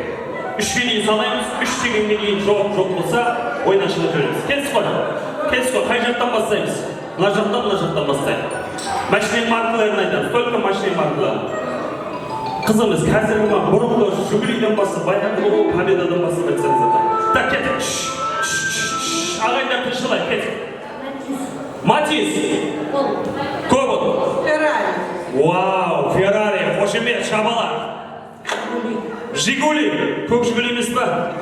B: Үшке дейін салаймыз, үш дегенге дейін жоқ болса, ойнан шығып жүреміз. Келіс қой, қай жақтан бастаймыз? Мына жақтан бастаймыз. Машина маркаларын айтамыз, только машина маркаларын. Қызымыз, қазіргі ма бұрынғы Жигулиден бастап, баяғы Победадан бастап айтсаңыз ата. Так, кетік. Ағайындар тынышталай, кетік. Матиз. Кобот.
F: Феррари.
B: Вау, Феррари, қошемет, шабала. Жигули, көк Жигули емес па?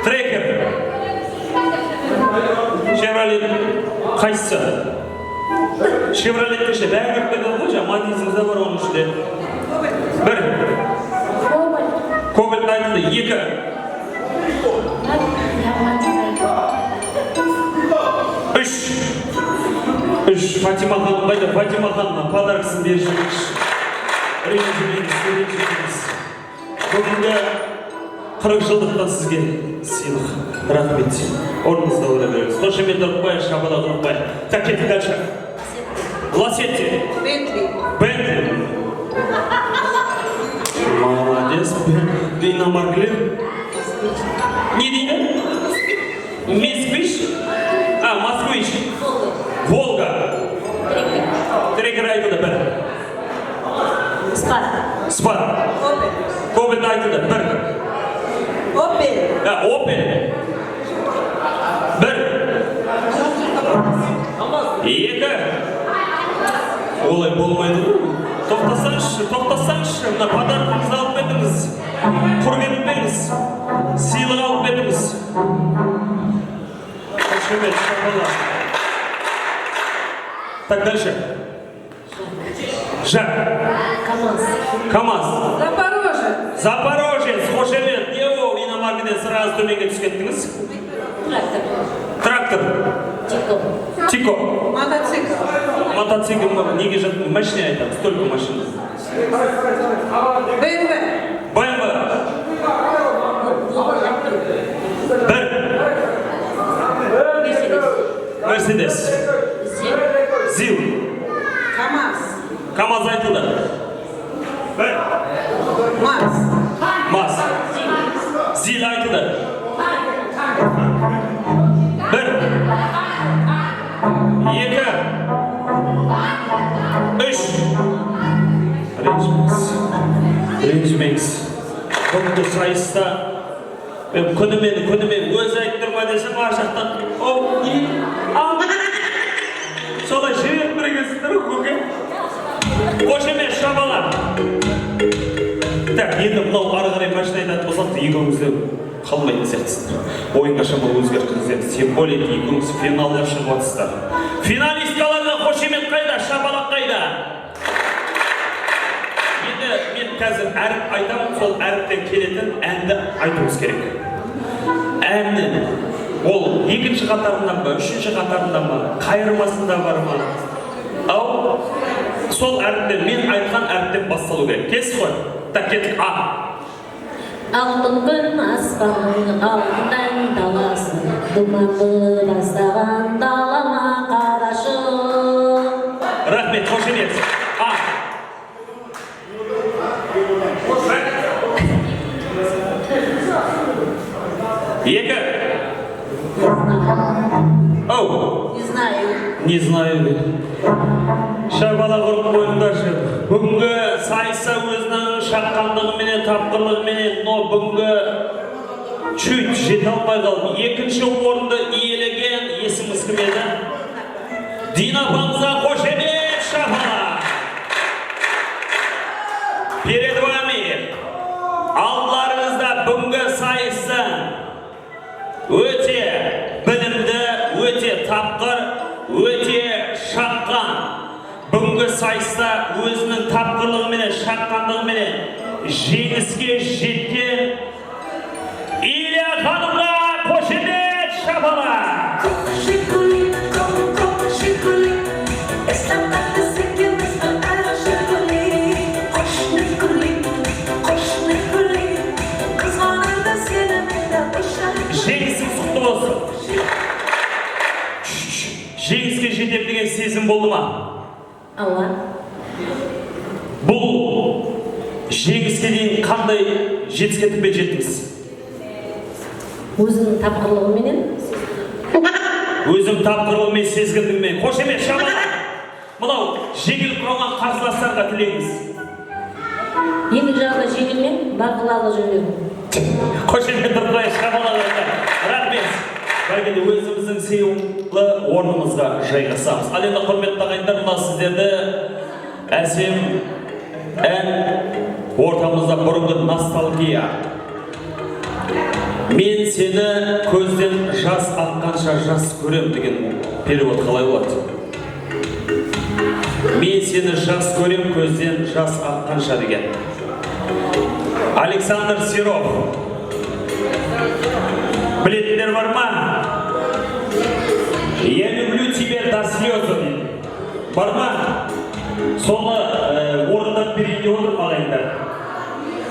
B: Трекер. Шевролет, қайсысы? Шевролет кеше бәрі кіріп кетеді ғой, жаңа Матизімізде бар оның ішінде. Бір. Кобальт айтылды, екі. Үш. Фатима ханым қайда? Фатима ханымға подаркасын беріп жүрмекші. Ренжімеңіз. Бүгінгі 40 жылдықтан сізге сыйлық. Рахмет. Орныңызда ора беріңіз. Қошемет ұрықпай, шабала ұрықпай. Так, кеттік дальше. Ласетти. Бентли. Молодец. Иномаркілер. Не дейді? Москвич? Москвич. Волга. Трекер айтылды бір. Спар. Кобальт айтылды бір. Опель. Бір. Екі. Олай болмайды ғой. Тоқтасаңызшы, мына подаркаңызды алып кетіңіз. Құрметпеңіз. Сыйлық алып кетіңіз. Қошемет, шабала. Так, дальше. Жак. КамАЗ. Запорожец. Қошемет. Не ол иномаркіден сразу төменге түскеттіңіз? Трактор. Тико. Мотоцикл. Неге жаттың? Машина айтамыз, только машина. БМВ. Бір. Мерседес. ЗИЛ. КамАЗ айтылды. Бір. МАЗ. ЗИЛ айтылды. Бір. Екі. Үш. Ренжімеңіз. Бүгінгі сайыста күнімен өзі айттырма десем ар жақтан солай жіберіп бірігесіздер көке. Қошемет, шабала. Так, енді мынау ары қарай машина айтатын болсақ, екеуіңізді қалмайтын сияқтысыздар. Ойынға шамалы өзгерттіңіздер. Тем более екеуіңіз финалға шығып жатсыздар. Финалисткаларға қошемет қайда, шабала қайда? Енді мен қазір әріп айтамын, сол әріптен келетін әнді айтуымыз керек. Әннен ол екінші қатарында ма, үшінші қатарында ма, қайырмасында бар ма? Ау, сол әріптен, мен айтқан әріптен басталу керек. Кес қой. Так, кеттік.
L: Алтын күн аспанның алтындай даласы, думанды бастаған далама қарашы.
B: Рахмет, қошемет. Екі. Оу. Не знаю. Шабала құрып қойыңдаршы. Бүгінгі сайыса өзінің шаққандығыменен, тапқырлығыменен, но бүгінгі чуть жете алмай қалды. Екінші орынды иелеген есіміз кім еді? Дина апамызға қошемет, шабала. Перед вами алдарыңызда бүгінгі сайысы өте білімді, өте тапқыр, өте шаққан. Бүгінгі сайыста өзінің тапқырлығыменен, шапқандығыменен жеңіске жеткен Илья ханымға қошемет шапалақ. Жеңісің құтты болсын. Жеңіске жетем деген сезім болды ма?
K: Алла.
B: Бұл жеңіске дейін қандай жетістікпен жеттіңіз?
K: Өзінің тапқырлығыменен.
B: Өзім тапқырлығымен, сезгендігімен. Қошемет шапалақ. Мынау жеңіліп қалған қарсыластарға тілеңіз.
K: Ендігі жағда жеңілмен бақылалы жүрген.
B: Қошемет тұрдай шапалақ. Рахмет. Бәлкінде өзіміздің сыйлы орнымызға жайғасамыз. Ал енді құрметті ағайындар, мына сіздерді әсем ән ортамызда бұрынғы ностальгия. Мен сені көзден жас аққанша жас көрем деген перевод қалай болады? Мен сені жас көрем, көзден жас аққанша деген. Александр Серов. Білетіндер бар ма? Я люблю тебя до слез. Бар ма? Соны орындап берейін отырып ағайындар.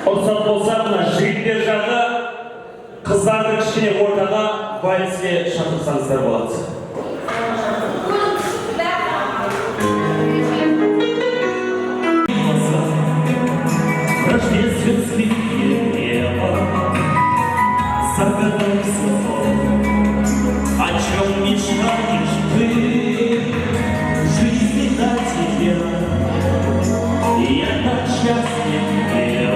B: Рұқсат болса, мына жігіттер жағы қыздардың кішкене ортаға вальске шақырсаңыздар болады. Рождественский небо, загадал сон, о чем мечтаешь ты, жизни дать тебе, я так счастлив был,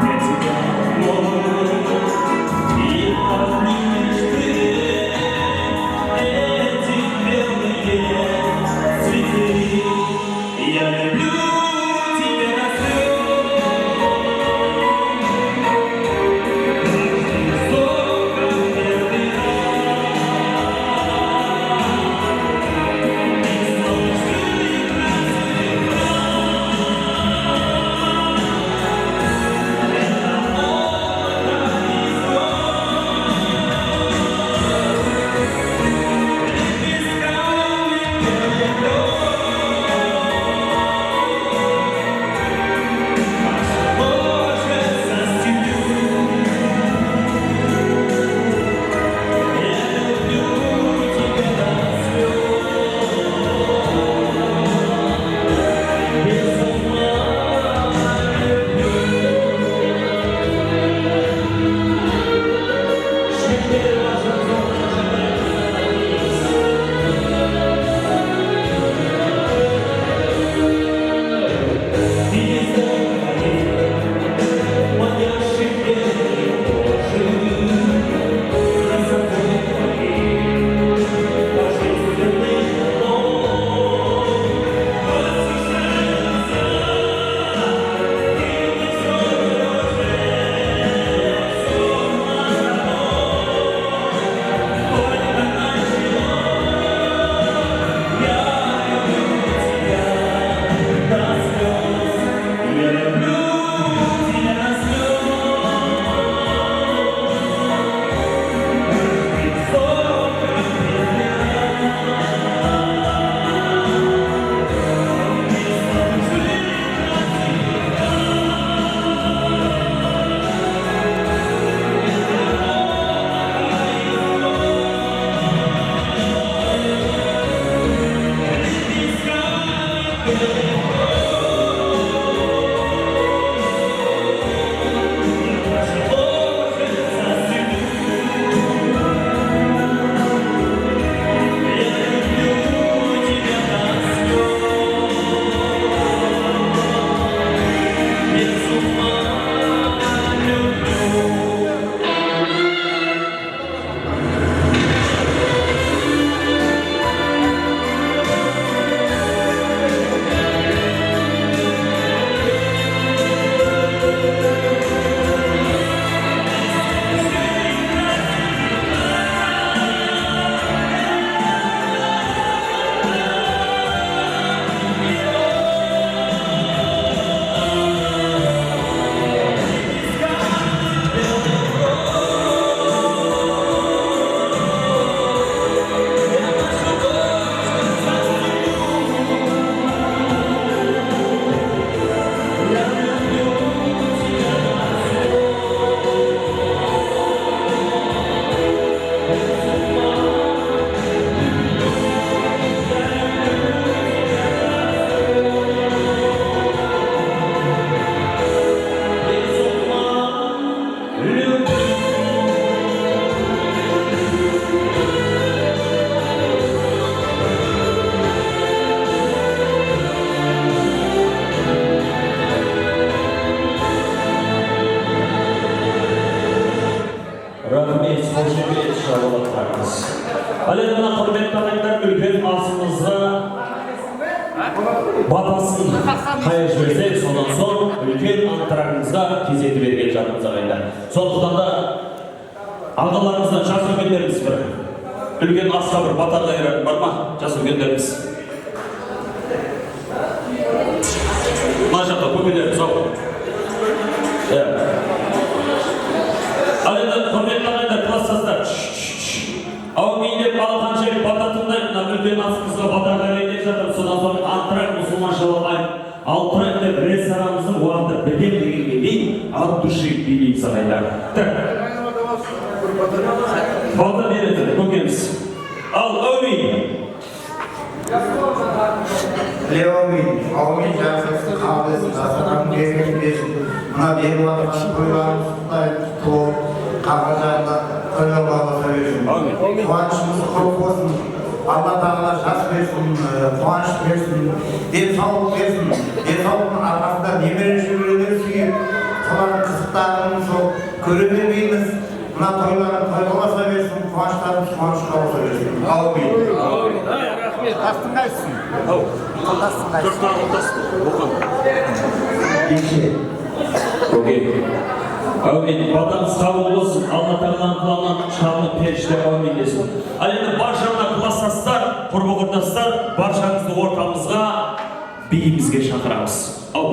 B: я тебя мой, и помнишь ты эти белые цветы, я люблю тебя на слёз. Рахмет, қошемет, шабалаттарыңыз. Ал енді мына құрметті ағайындар, үлкен асымызға батасын қайыр жіберсек, содан соң үлкен антрагымызға кезеті берген жатырмыз ағайындар. Сондықтан да ағаларымыздан жас үлкендеріміз бір үлкен асқа бір бата қайыратын бар ма, жас үлкендеріміз? Мына жақта көкелеріміз ау. Ал енді құрметті ағайындар, класстастар, ау мейдеп алғанша бата тыңдайды, мына үлкен асымызға бата қайырайын жатыр, содан соң антрак мұсылманшылық алтырак деп ресторанымыздың уақыты бітем дегенге дейін от души билейміз ағайындар. Бата береді көкеміз. Ал әумин.
H: Леомин, аумин жақсысы қабылсын, асырам берген бесін, мына беріп атқан тойларымыздай толып, қағыл жағында тойлап алыса берсін. Қуанышымыз көп болсын, Алла тағала жас берсін, қуаныш берсін, денсаулық берсін. Денсаулықтың арқасында немере шөберелер сүйіп, солардың қызықтарын сол көре бермейміз. Мына тойларын тойласа берсін, қуаныштарымыз қуанышқа болса берсін. Аумин. Қастың қайсың? Қылдастың қайсың?
B: Төрт қылдастың, бұқын.
H: Еше.
B: Окей. Әумин, батаңыз қабыл болсын, Алла тағаланың құлағынан шағылып періштер әумин десін. Ал енді баршаңа класстастар, құрбы құрдастар, баршаңызды ортамызға биімізге шақырамыз. Ау.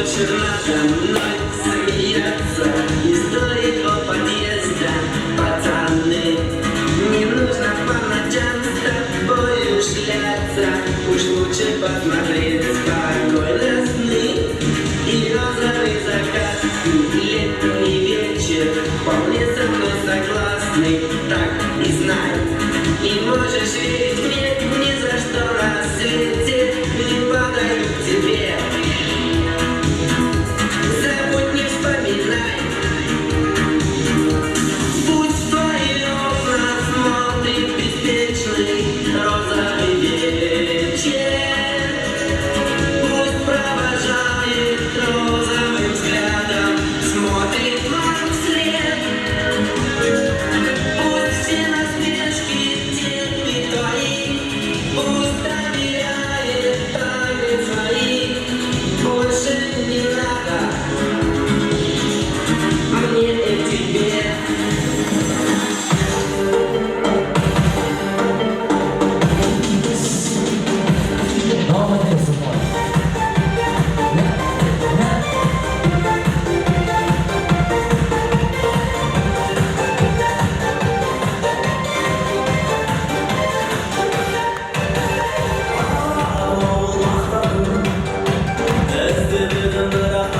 G: больше надо мной смеяться. Истории о подъезде, пацаны. Не нужно по ночам с тобою шляться. Уж лучше посмотреть спокойно сны. И розовый закат, и летний вечер. Вполне со мной согласны, так и знай. И можешь верить мне, ни за что на свете не подаю к тебе. Забудь, не вспоминай. Пусть в твои окна смотрит беспечный розовый вечер. Пусть провожает розовым взглядом, смотрит нам вслед. Пусть все насмешки терпит твои, пусть доверяет тайны свои. Больше не надо мне и тебе. Özledim bırak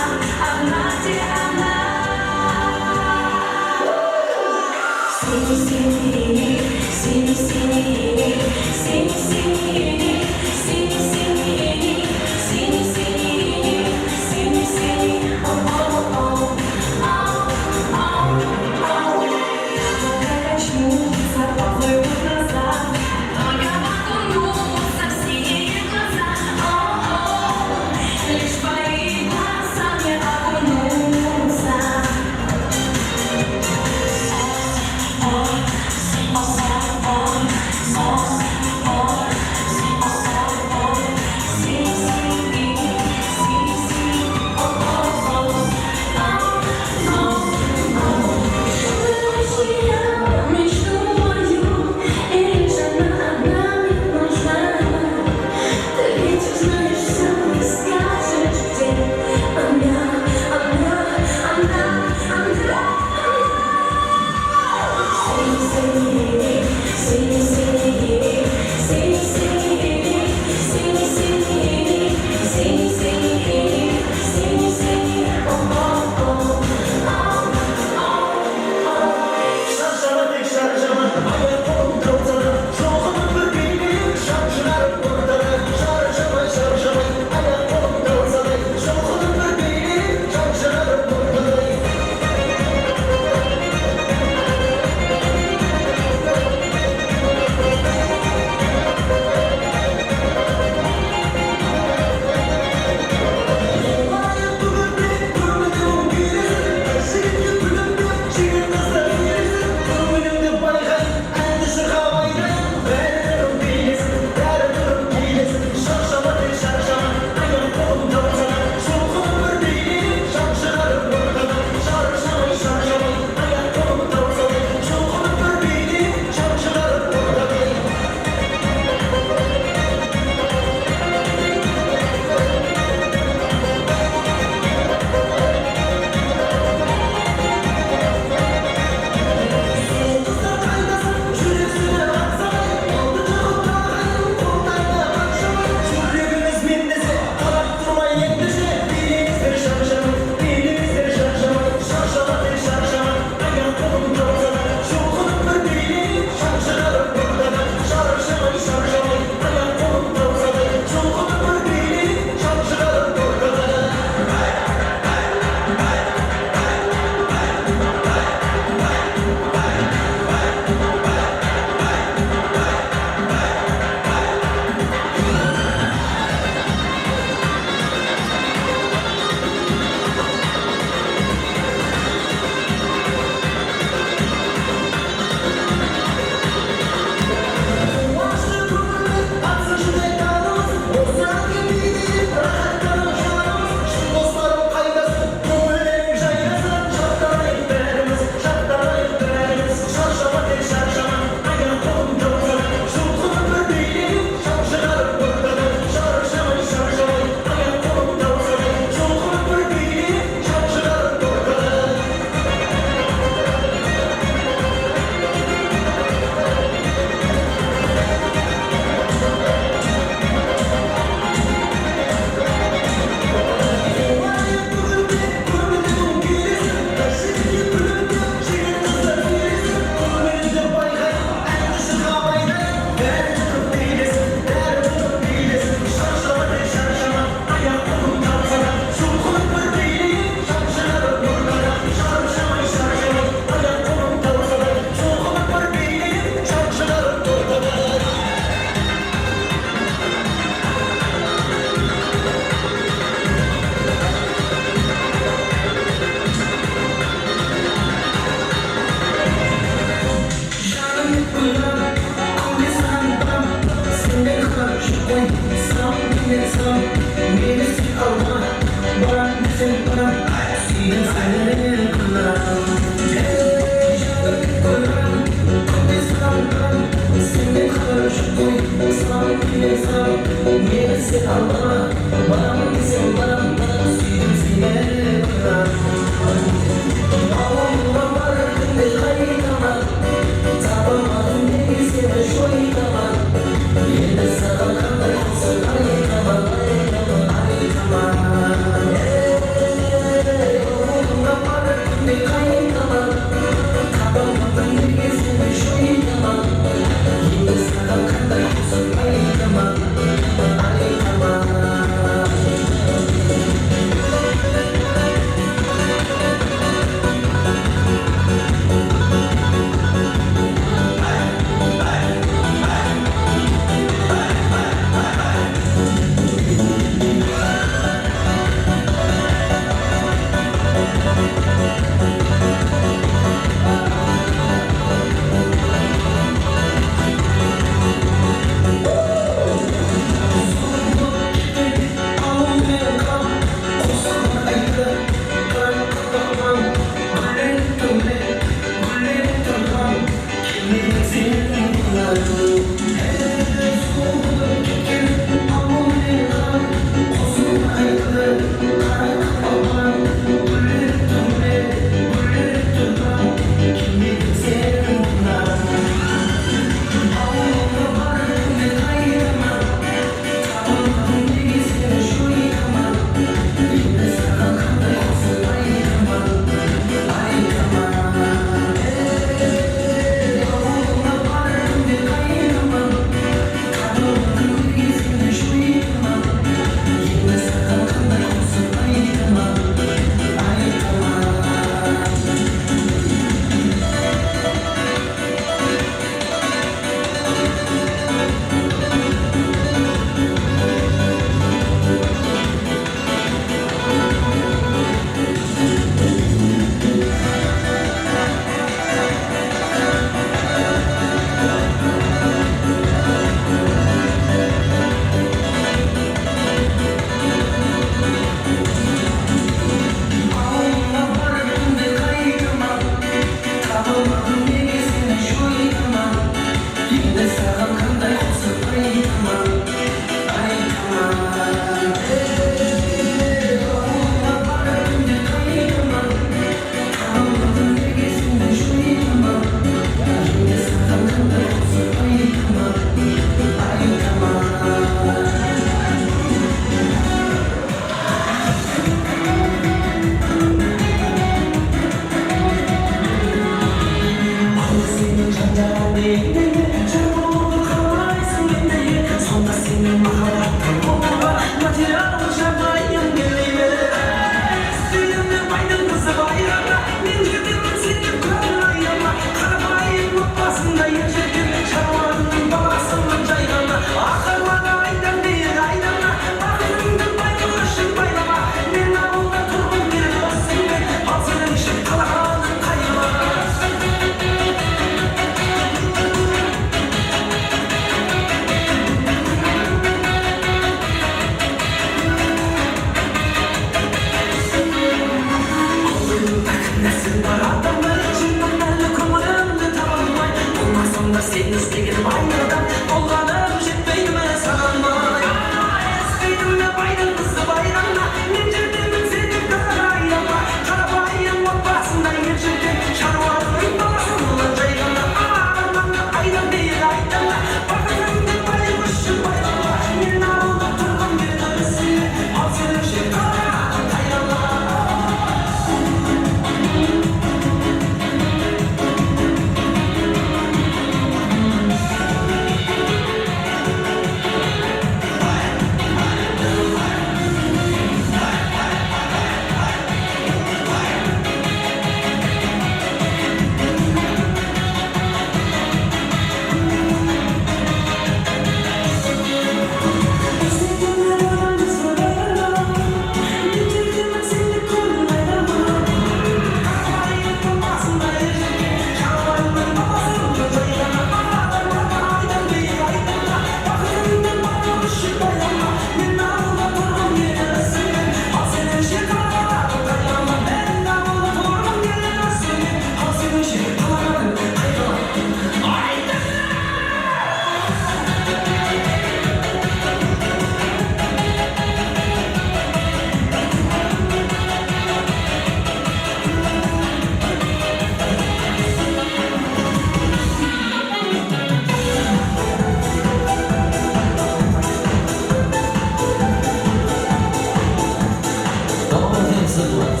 G: заплать,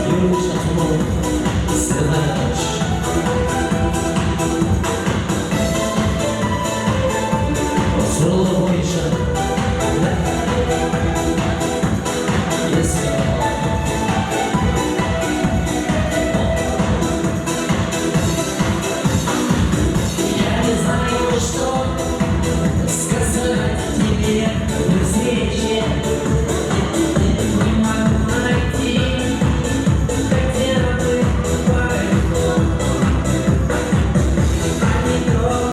G: юный шатмон, сцена ночь.